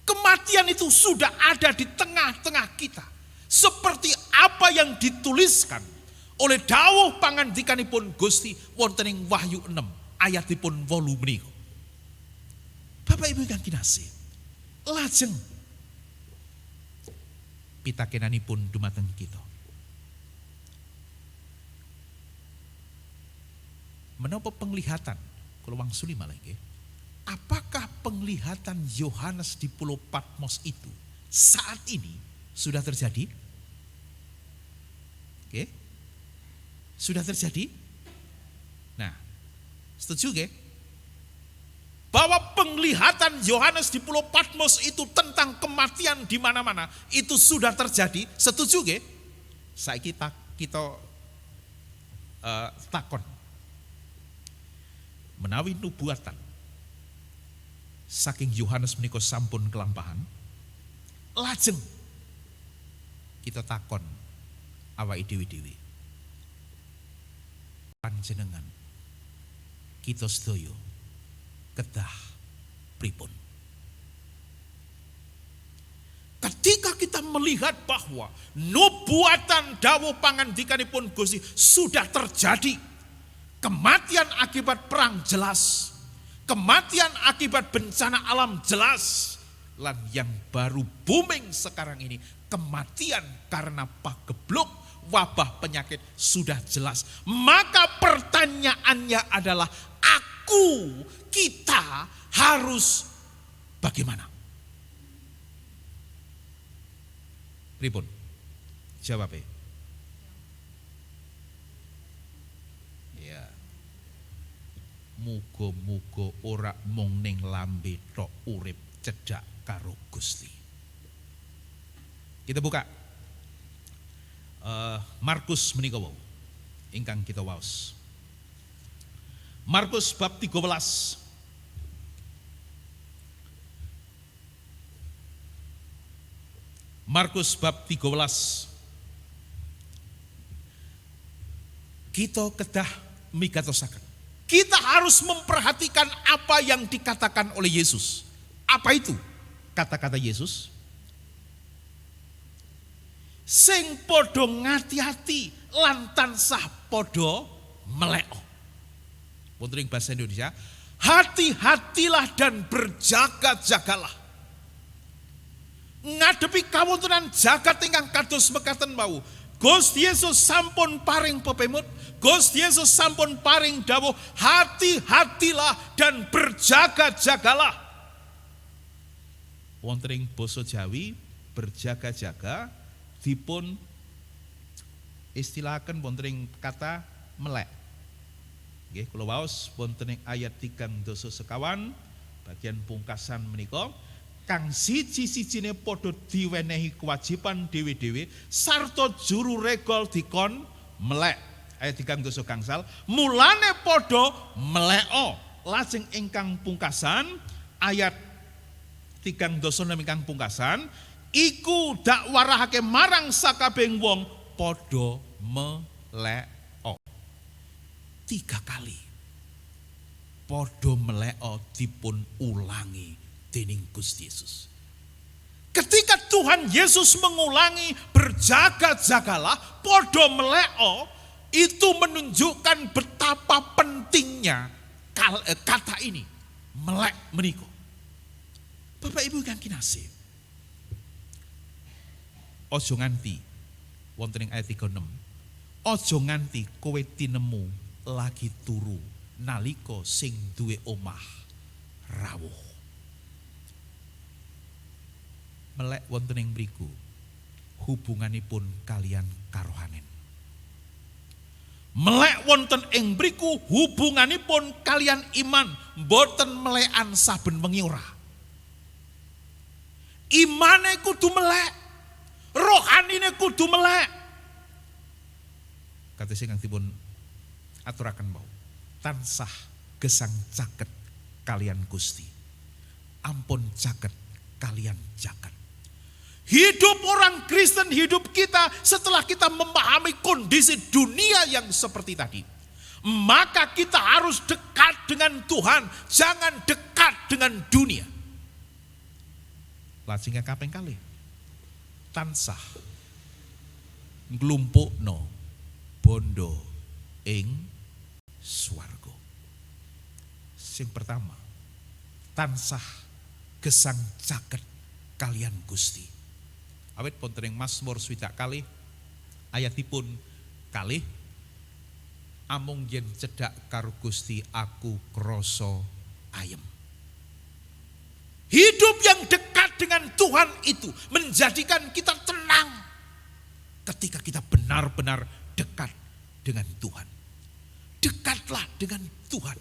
Kematian itu sudah ada di tengah-tengah kita. Seperti apa yang dituliskan oleh dawuh pangandikanipun Gusti wonten ing Wahyu 6 ayatipun 8 menika. Bapak Ibu kang kinasih, lajeng pitakenanipun dumateng kita. Menapa penglihatan? Kalau wangsuli malah nggih. Apakah penglihatan Yohanes di Pulau Patmos itu saat ini sudah terjadi? Oke. Sudah terjadi? Nah, setuju nggih? Bahwa penglihatan Yohanes di Pulau Patmos itu tentang kematian di mana-mana itu sudah terjadi. Setuju nggih? Saiki kita takon. Menawi nubuatan saking Yohanes menika sampun kelampahan, lajeng kita takon awake dhewe-dhewe. Panjenengan kita sedaya kedah pripun? Ketika kita melihat bahwa nubuatan dawuh pangandikanipun Gusti sudah terjadi. Kematian akibat perang jelas. Kematian akibat bencana alam jelas. Lan yang baru booming sekarang ini, kematian karena pagebluk, wabah penyakit sudah jelas. Maka pertanyaannya adalah kita harus bagaimana? Pripun? Jawabnya. Muga-muga ora mung ning lambe tok urip cedhak karo Gusti. Kita buka Markus menika wau ingkang kita waos. Markus bab 13. Markus bab 13. Kita kedah migatosaken. Kita harus memperhatikan apa yang dikatakan oleh Yesus. Apa itu kata-kata Yesus? Sing podo ngati-hati lan tansah podo meleo. Wonten ing bahasa Indonesia, hati-hatilah dan berjaga-jagalah. ngadepi kawontenan jagat ingkang kados mekaten wau. Gusti Yesus sampun paring pepemut, Gusti Yesus sampun paring dawuh, hati-hatilah dan berjaga-jagalah. Wonten ing basa Jawi berjaga-jaga dipun istilahaken wonten ing kata melek. Nggih kula waos wonten ing ayat 3 dosa sekawan bagian pungkasan menika kang siji-sijine padha diwenehi kewajiban dhewe-dhewe sarta juru regol dikon melek. Ayat 3 dosa gangsal mulane padha meleko. Lajeng ingkang pungkasan ayat 3 dosa ingkang pungkasan iku dakwarahake marang sakabehing wong padha meleko. 3 kali padha meleko dipun ulangi dening Gusti Yesus. Ketika Tuhan Yesus mengulangi berjaga-jagalah, padha meleko, itu menunjukkan betapa pentingnya kata ini, melek menika. Bapak Ibu kang kinasih, ojo nganti wonten ing ayat 36. Ojo nganti kowe tinemu lagi turu nalika sing duwe omah rawuh. Melek wonten ing mriku hubunganipun kalian karohanen. Melek wonten ing mriku hubunganipun kalian iman, boten melekan saben wengi ora. Imane kudu melek, rohanine kudu melek. Katese kang dipun aturaken mau, tansah gesang caket kalian Gusti. Ampun caket kalian jagat. Hidup orang Kristen, hidup kita setelah kita memahami kondisi dunia yang seperti tadi. Maka kita harus dekat dengan Tuhan, jangan dekat dengan dunia. Lajeng kaping kalih tansah nglumpukno bondo ing swarga. Sing pertama, tansah gesang caket kalian Gusti. Awit wonten ing Mazmur 60 ayatipun kalih, amung yen cedhak karo Gusti aku krasa ayem. Hidup yang dekat dengan Tuhan itu menjadikan kita tenang ketika kita benar-benar dekat dengan Tuhan. Dekatlah dengan Tuhan,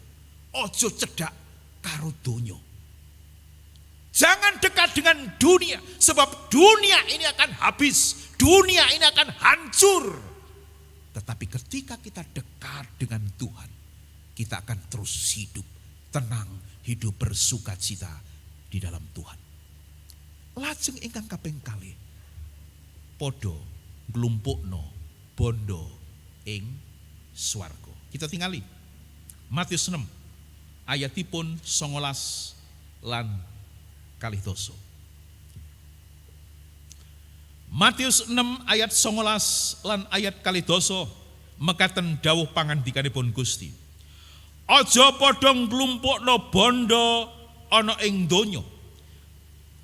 ojo cedhak karo donya. Jangan dekat dengan dunia, sebab dunia ini akan habis, dunia ini akan hancur. Tetapi ketika kita dekat dengan Tuhan, kita akan terus hidup tenang, hidup bersukacita di dalam Tuhan. Lajeng ingkang kaping kalih, padha nglumpukno bondo ing swarga. Kita tingali Matius 6 ayatipun 19 lan kalih doso. Matius 6 ayat 19 lan ayat kalih doso mekaten dawuh pangandikanipun Gusti. Aja padha nglumpukno bondo ana ing donya.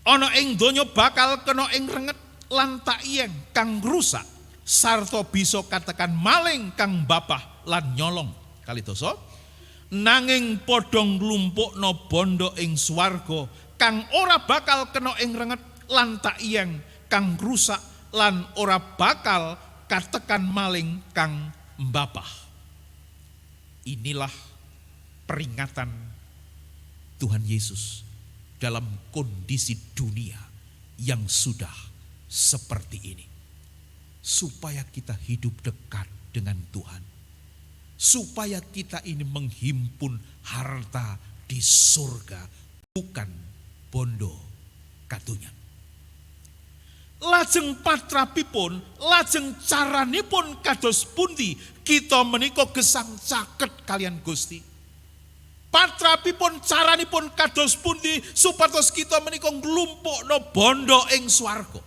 Ana ing donya bakal kena ing renget lan taiyeng kang rusak sarta bisa katakan maling kang babah lan nyolong. Kalih doso. Nanging padha nglumpukno bondo ing swarga kang ora bakal kena ing renget lan taiyeng kang rusak lan ora bakal katekan maling kang mbabah. Inilah peringatan Tuhan Yesus dalam kondisi dunia yang sudah seperti ini. Supaya kita hidup dekat dengan Tuhan. Supaya kita ini menghimpun harta di surga, bukan bondo katunyan. Lajeng patrapipun, lajeng caranipun kados pundi kita menika gesang caket kalian Gusti. Patrapipun caranipun kados pundi supados kita menika nglumpukno bondo ing swarga.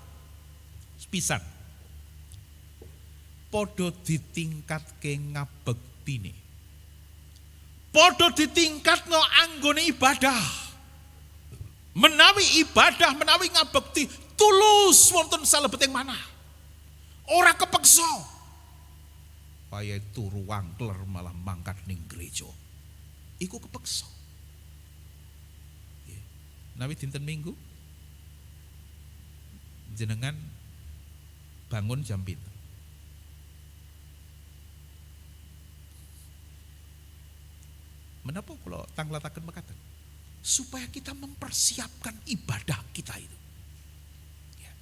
Pisan. Padha ditingkatke ngabektine. Padha ditingkatno anggone ibadah. Menawi ibadah, menawi ngabekti tulus wonten salebeting manah. Ora kepeksa. Paya turu wangkler malah mangkat ning gereja. Iku kepeksa. Nawi dinten Minggu jenengan bangun jam pinten? Menapa kula tanglataken mekaten? Supaya kita mempersiapkan ibadah kita itu. Ya.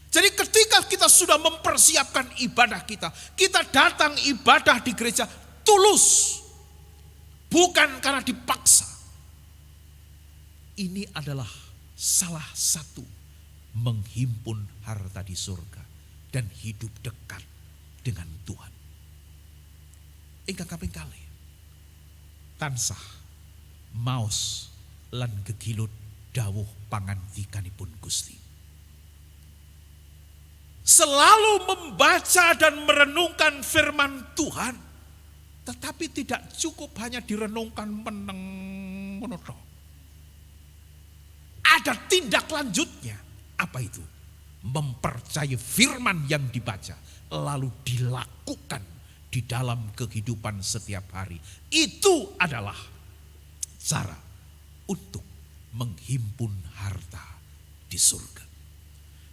Jadi ketika kita sudah mempersiapkan ibadah kita datang ibadah di gereja tulus, bukan karena dipaksa. Ini adalah salah satu menghimpun harta di surga dan hidup dekat dengan Tuhan. Ingkang kaping kalih, tansah maos lan gegilut dawuh pangandikanipun Gusti. Selalu membaca dan merenungkan firman Tuhan, tetapi tidak cukup hanya direnungkan meneng monoton. Ada tindak lanjutnya. Apa itu? Mempercayai firman yang dibaca lalu dilakukan di dalam kehidupan setiap hari. Itu adalah cara untuk menghimpun harta di surga.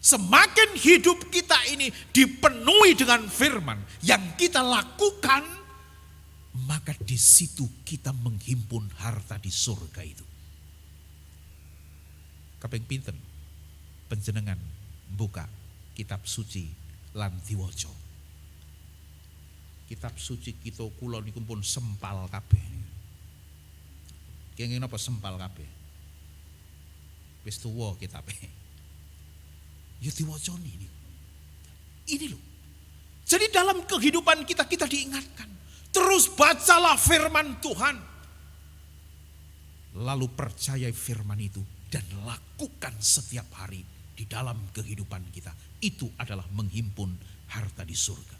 Semakin hidup kita ini dipenuhi dengan firman yang kita lakukan, maka di situ kita menghimpun harta di surga itu. Kaping pinten panjenengan buka kitab suci lan diwaca. Kitab suci kita kula niku pun sempal kabeh. Kenging napa sempal kabeh? Wis tuwa kitabe. Ya diwacani ini. Ini loh. Jadi dalam kehidupan kita diingatkan. Terus bacalah firman Tuhan. Lalu percayai firman itu dan lakukan setiap hari di dalam kehidupan kita. Itu adalah menghimpun harta di surga.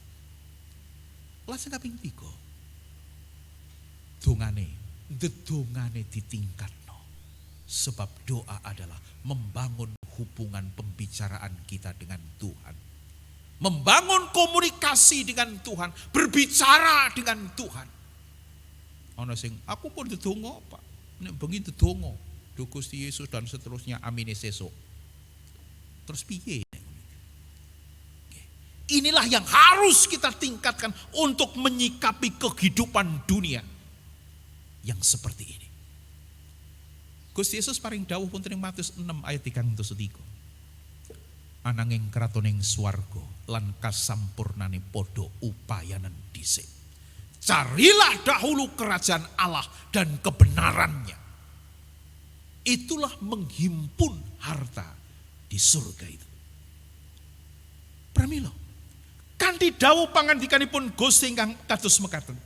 Lajeng kaping 3. Dongane ditingkatno. Sebab doa adalah membangun hubungan pembicaraan kita dengan Tuhan. Membangun komunikasi dengan Tuhan, berbicara dengan Tuhan. Ana sing aku pun ndedonga, Pak. Nek bengi ndedonga, Duh Gusti Yesus dan seterusnya amine sesuk. Terus piye? Inilah yang harus kita tingkatkan untuk menyikapi kehidupan dunia yang seperti ini. Gusti Yesus paring dawuh wonten ing Matius 6 ayat 33. Ananging kratoning swarga lan kasampurnane padha upayanen dhisik. Carilah dahulu kerajaan Allah dan kebenarannya. Itulah menghimpun harta di surga itu. Pramila, kanthi dawuh pangandikanipun Gusti ingkang kados mekaten.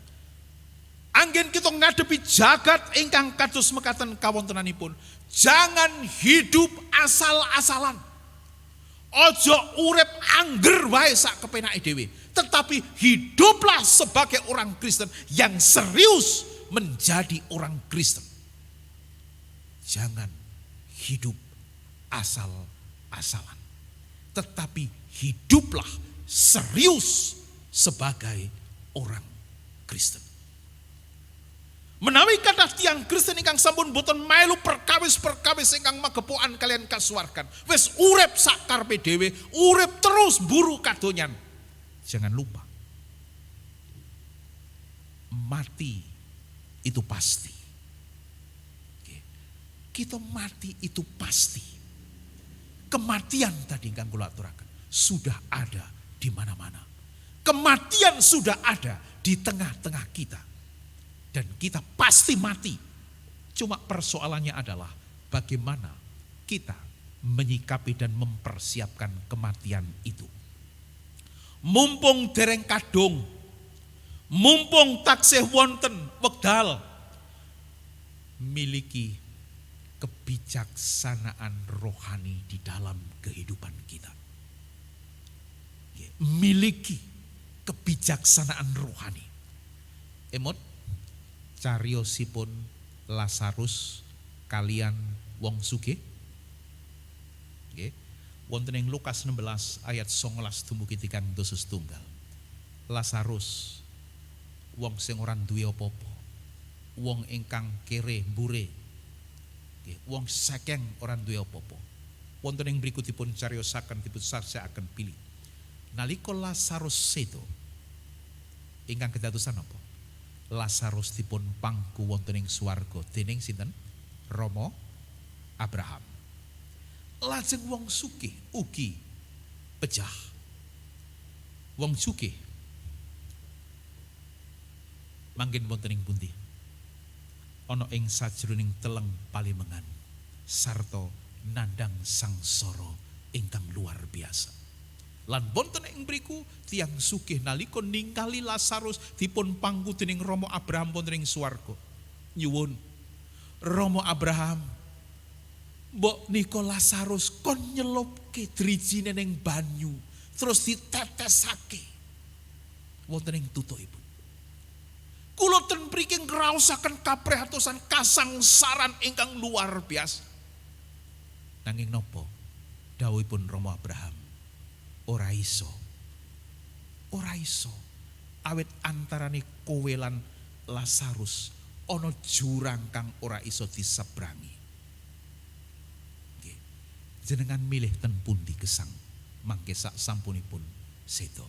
Anggen kita ngadepi jagat ingkang kados mekaten kawontenanipun. Jangan hidup asal-asalan. Ojo urip angger wae sak kepenake dhewe, tetapi hiduplah sebagai orang Kristen yang serius menjadi orang Kristen. Jangan hidup asal-asalan, tetapi hiduplah serius sebagai orang Kristen. Menawi kathah tiyang Kristen ingkang sampun boten melu perkawis-perkawis ingkang magepokan kalian kasuwargan, wis urip sak karepe dhewe, urip terus buru kadonyan. Jangan lupa, mati itu pasti. Kita mati itu pasti. Kematian tadi ingkang kula aturaken sudah ada di mana-mana. Kematian sudah ada di tengah-tengah kita. Dan kita pasti mati. Cuma persoalannya adalah bagaimana kita menyikapi dan mempersiapkan kematian itu. Mumpung dereng kadung, mumpung taksih wonten wekdal, miliki kebijaksanaan rohani di dalam kehidupan kita. Miliki kebijaksanaan rohani. Emot cariosipun Lazarus kalian wong sugih. wonten ing Lukas 16 ayat 19 dumugi 31. Lazarus wong sing ora duwe apa-apa, wong ingkang kere mbure, wong sakeng ora duwe apa-apa. Wonten ing mriku dipun cariosaken, dipun saksèkaken pilih. Nalika Lazarus sedo, ingkang kedadosan apa? Lazarus dipun pangku wonten ing swarga dening sinten? Rama Abraham. Lajeng wong sugih ugi pejah. Wong sugih manggen wonten ing pundi? Ana ing sajroning teleng palimengan sarta nandang sangsara ingkang luar biasa. Lan wonten ing mriku tiyang sugih nalika ningali Lazarus dipun pangku dening Rama Abraham wonten ing swarga. Nyuwun Rama Abraham, mbok nika Lazarus kon nyelupke drijine ning banyu terus ditetesake wonten ing tutukipun. Kula ten mriki ngraosaken kaprihatosan kasangsaran ingkang luar biasa. Nanging napa dawuhipun Rama Abraham? Ora iso. Ora iso. Awit antarane kowe lan Lazarus ana jurang kang ora iso disebrangi. Nggih. Jenengan milih ten pundi gesang mangke sak sampunipun sedo.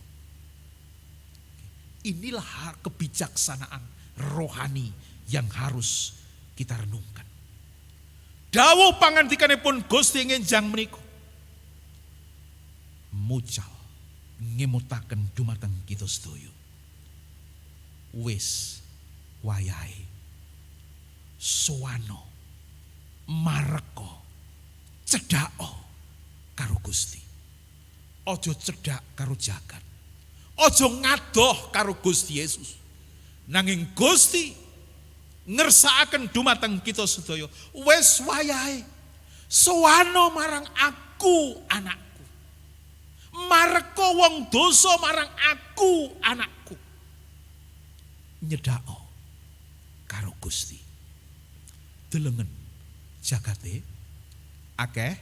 Inilah kebijaksanaan rohani yang harus kita renungkan. Dawuh pangandikanipun Gusti ngenjang menika mucal ngemutaken dumateng kita sedaya. Wis wayahe sowana mareka cedhako karo Gusti. Aja cedhak karo jagat. Aja ngadoh karo Gusti Yesus. Nanging Gusti ngersakaken dumateng kita sedaya, wis wayahe sowana marang aku anakku. Mareka wong dosa marang aku anakku. Nyedhako karo Gusti. Delengen jagate akeh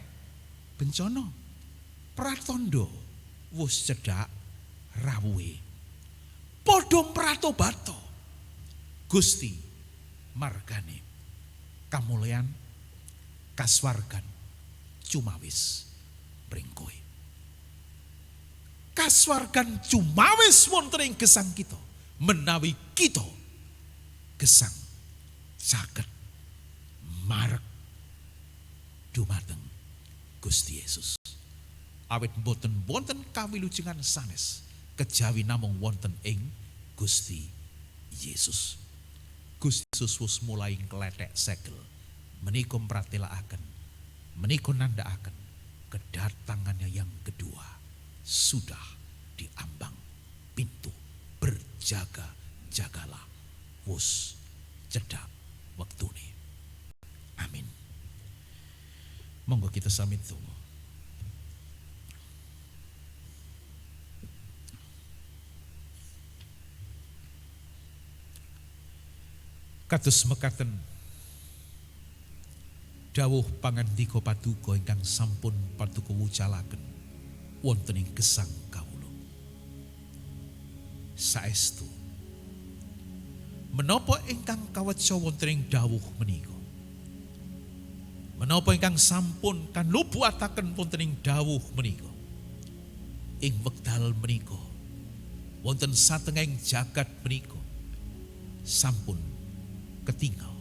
bencana. Pratandha wis cedhak rawuhe. Padha mratobato. Gusti margane kamulyan kaswargan cumawis mring kowe. Kaswargan cumawis wonten ing gesang kita menawi kita gesang saged marek dumateng Gusti Yesus. Awit boten wonten kawilujengan sanes kejawi namung wonten ing Gusti Yesus. Gusti Yesus wis mulai ngletek segel menika mratelakaken, menika nandhakaken kedatangannya yang kedua sudah diambang pintu. Berjaga-jagalah, wus cedhak wektune. Amin. Monggo kita sami donga. Kados mekaten dawuh pangandika paduka ingkang sampun paduka wucalaken wonten ing gesang kawula. Saestu menapa ingkang kaweca wonten ing dawuh menika, menapa ingkang sampun kanubuataken wonten ing dawuh menika, ing wekdal menika wonten satengahing jagat menika sampun ketinggal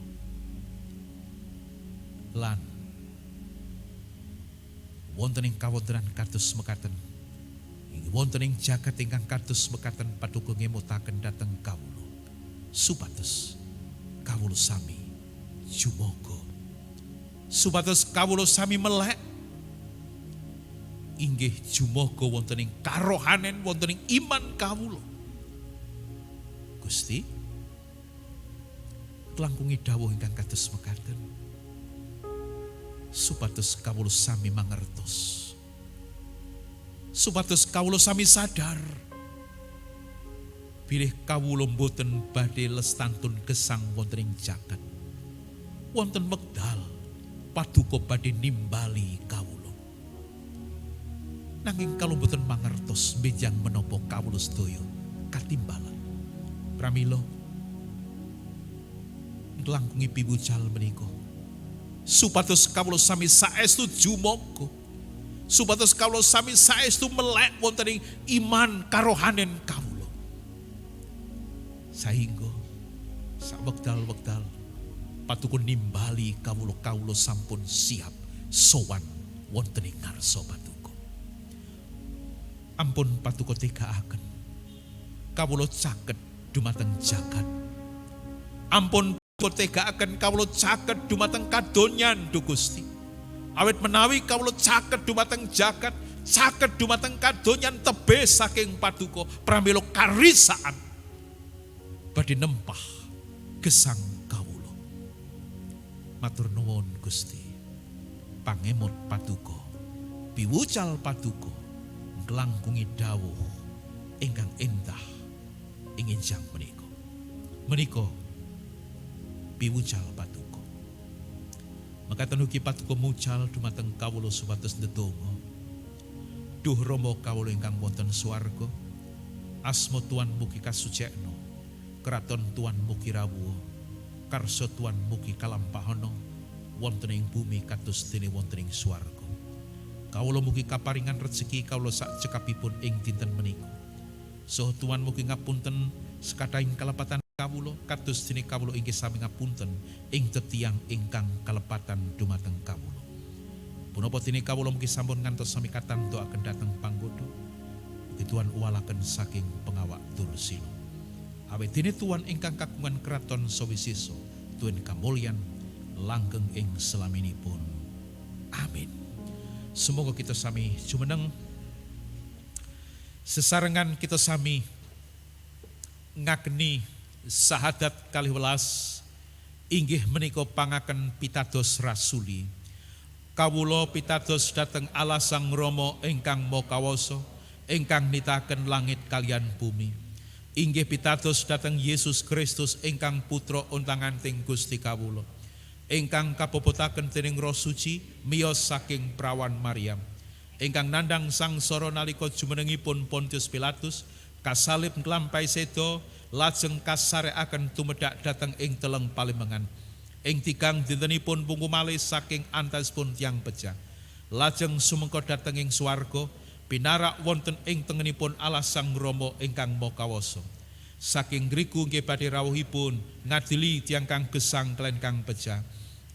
lan wonten ing kawontenan kados mekaten wonten ing jagat ingkang kados mekaten paduka ngemutaken dhateng kawula supados kawula sami jumoga, supados kawula sami melek inggih jumoga wonten ing karohanen wonten ing iman kawula. Gusti langkungi dawuh ingkang kados mekaten supados kawula sami mangertos, supados kawula sami sadar bilih kawula boten badhe lestantun gesang wonten ing jagat, wonten wekdal paduka badhe nimbali kawula. Nanging kalau boten mangertos bejang menopo kawula sedaya katimbalan. Pramila nglangkungi piwucal menika supados kawula sami saestu jumaga, supados kawula sami saestu melek wonten ing iman karohanen kawula, sahingga sak wekdal-wekdal patuko nimbali kawula sampun siap sowan wonten ing ngarsa patuko. Ampun patuko tegakaken kawula caket dumateng jagat. Ampun patuko tegakaken kawula caket dumateng kadonyan Du Gusti. Awit menawi kawula caket dumateng jagat, caket dumateng kadonyan tebe saking patuko pramila karisaan badhe nempah gesang kawula. Matur nuwun Gusti, pangemot patuko, piwucal patuko, nglangkungi dawuh ingkang endah ing enjang menika. Menika piwucal patuko. Makaten ugi patuko mucal dumateng kawula supados ndedonga. Duh Rama kawula ingkang wonten swarga, asma Tuhan mugi kasucikna, kraton Tuhan mugi rawuh, karsa Tuhan mugi kalampahana wonten ing bumi kados dene wonten ing swarga. Kawula mugi kaparingan rezeki kawula sak cekapipun ing dinten menika. Saha Tuhan mugi ngapunten sekadahing kalepatan kawula kados dene kawula inggih sami ngapunten ing tetiang ingkang kalepatan dumateng kawula. Punapa dene kawula mugi sampun ngantos sami katantokaken dhateng panggoda, mugi Tuhan uwalaken saking pengawak Dursila. Awit dene Tuhan ingkang kagungan kraton sawisesa, Tuhan kamulyan langgeng ing selaminipun. Amin. Semoga kita sami jumeneng sesarengan kita sami ngageni sahadat 12 inggih menika pangaken pitados rasuli. Kawula pitados dhateng Allah Sang Rama ingkang Maha Kawasa, ingkang nitahaken langit kaliyan bumi. Inggih pitados dhateng Yesus Kristus ingkang putra untanganting Gusti kawula, ingkang kapopotaken dening Roh Suci miyos saking prawan Maryam, ingkang nandhang sangsara nalika jumenengipun Pontius Pilatus, kasalib nglampahi seda, lajeng kasarekaken tumedhak dhateng ing teleng Palimengan, ing tigang dintenipun bungku malih saking antawisipun tiyang pejah, lajeng sumengko dhateng ing swarga, pinarak wonten ing tengenipun Allah Sang Rama ingkang Maha Kawasa. Saking ngriku nggih badhe rawuhipun ngadili tiyang kang gesang kaliyan kang pejah.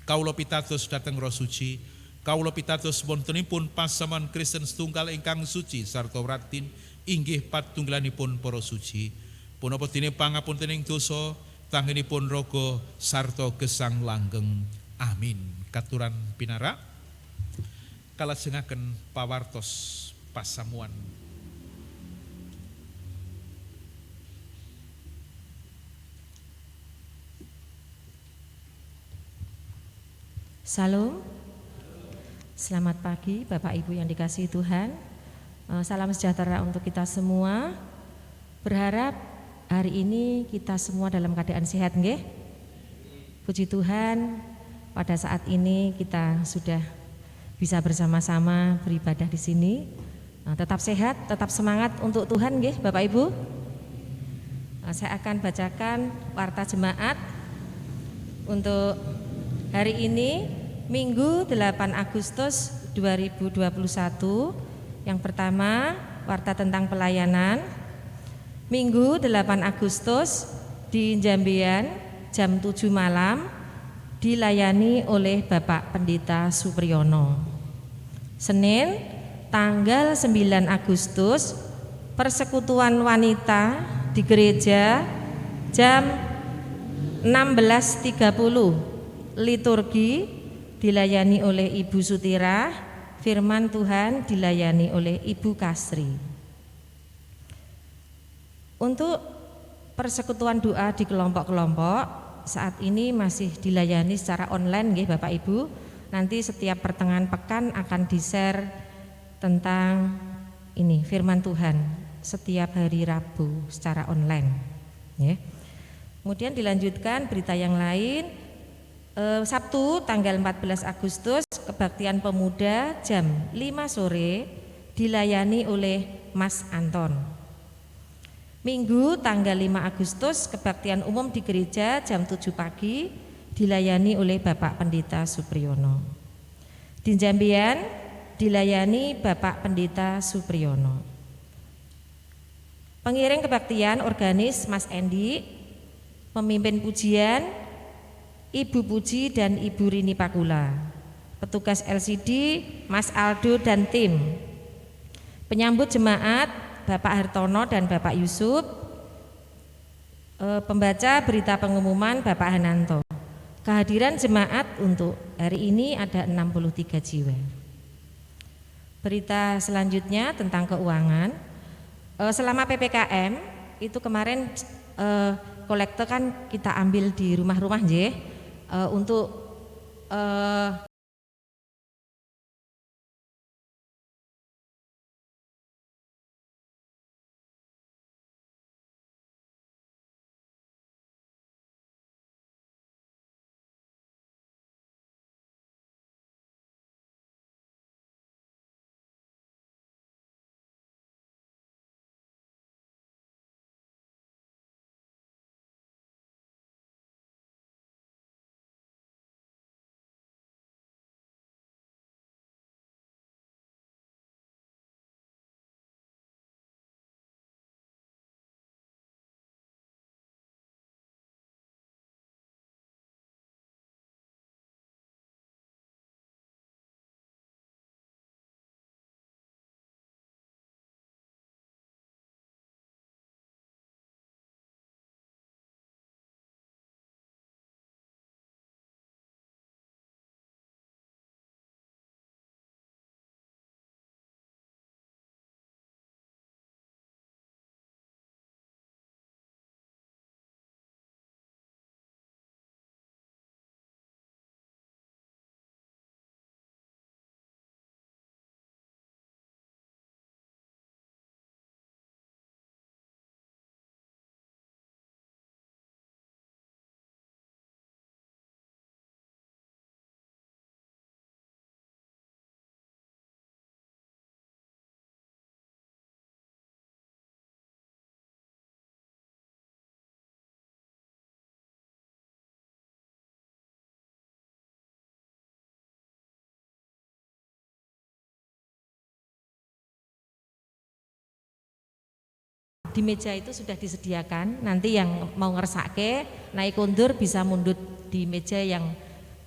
Kawula pitados dhateng Roh Suci, kawula pitados wontenipun pasaman Kristen setunggal ingkang suci sarta ratin inggih patunggalanipun para suci. Punapa dene pangapuntening dosa, tanggenipun raga sarta gesang langgeng. Amin. Katuran pinarak kalajengaken pawartos pasamuan. Salam, selamat pagi Bapak Ibu yang dikasihi Tuhan. Salam sejahtera untuk kita semua. Berharap hari ini kita semua dalam keadaan sehat, nggih? Puji Tuhan, pada saat ini kita sudah bisa bersama-sama beribadah di sini. Tetap sehat, tetap semangat untuk Tuhan, nggih Bapak Ibu. Saya akan bacakan warta jemaat untuk hari ini, Minggu 8 Agustus 2021. Yang pertama, warta tentang pelayanan. Minggu 8 Agustus di Jambian jam 7 malam dilayani oleh Bapak Pendeta Supriyono. Senin tanggal 9 Agustus persekutuan wanita di gereja jam 16.30. Liturgi dilayani oleh Ibu Sutira, firman Tuhan dilayani oleh Ibu Kasri. Untuk persekutuan doa di kelompok-kelompok saat ini masih dilayani secara online nggih Bapak Ibu. Nanti setiap pertengahan pekan akan di-share tentang ini firman Tuhan setiap hari Rabu secara online. Ya. Kemudian dilanjutkan berita yang lain. Sabtu tanggal 14 Agustus kebaktian pemuda jam 5 sore dilayani oleh Mas Anton. Minggu tanggal 5 Agustus kebaktian umum di gereja jam 7 pagi dilayani oleh Bapak Pendeta Supriyono. Di Jambian dilayani Bapak Pendeta Supriyono. Pengiring kebaktian organis Mas Endi, pemimpin pujian Ibu Puji dan Ibu Rini Pakula. Petugas LCD Mas Aldo dan tim. Penyambut jemaat Bapak Hartono dan Bapak Yusuf. Pembaca berita pengumuman Bapak Hananto. Kehadiran jemaat untuk hari ini ada 63 jiwa. Berita selanjutnya tentang keuangan. Selama PPKM itu kemarin kolekte kan kita ambil di rumah-rumah nggih, untuk di meja itu sudah disediakan. Nanti yang mau ngersake naik kondur bisa mundut di meja yang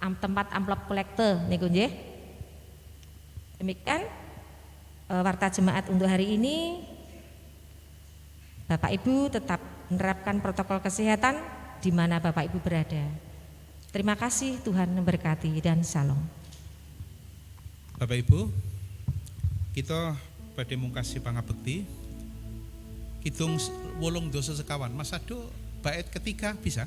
tempat amplop kolekte niku nggih. Demikian warta jemaat untuk hari ini. Bapak Ibu tetap menerapkan protokol kesehatan di mana Bapak Ibu berada. Terima kasih, Tuhan memberkati dan shalom. Bapak Ibu, kita badhe mungkasi pangabekti. Hitung 8 dosa sekawan. Mas Ado bait ketiga bisa?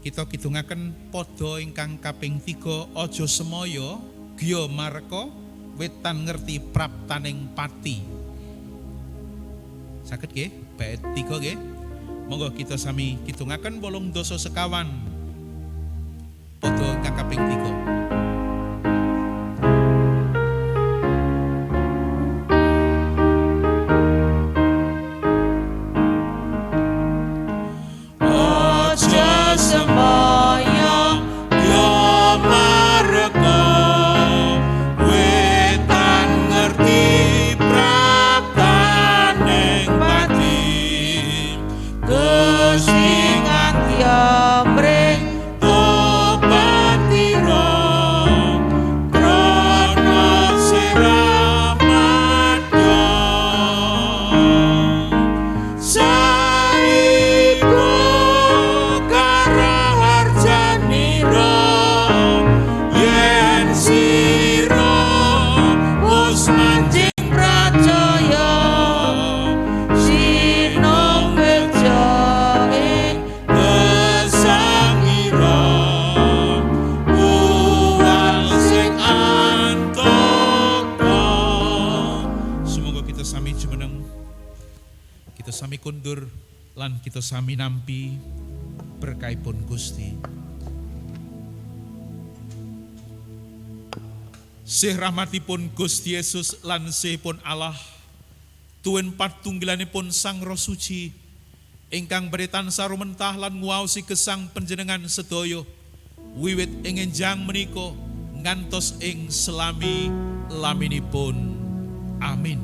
Kita kidungaken padha ingkang kaping 3 aja semaya giya marka wetan ngerti praptaning pati. Saged nggih bait 3 nggih. Monggo kita sami kidungaken 8 dosa sekawan. Padha ingkang kaping 3. Kita sami nampi berkahipun Gusti. Sih rahmatipun Gusti Yesus lan sihipun Allah, tuwin patunggilanipun Sang Roh Suci, ingkang beritan sarumentah lan nguwaosi gesang panjenengan sedaya, wiwit ing enjang menika ngantos ing selami laminipun. Amin.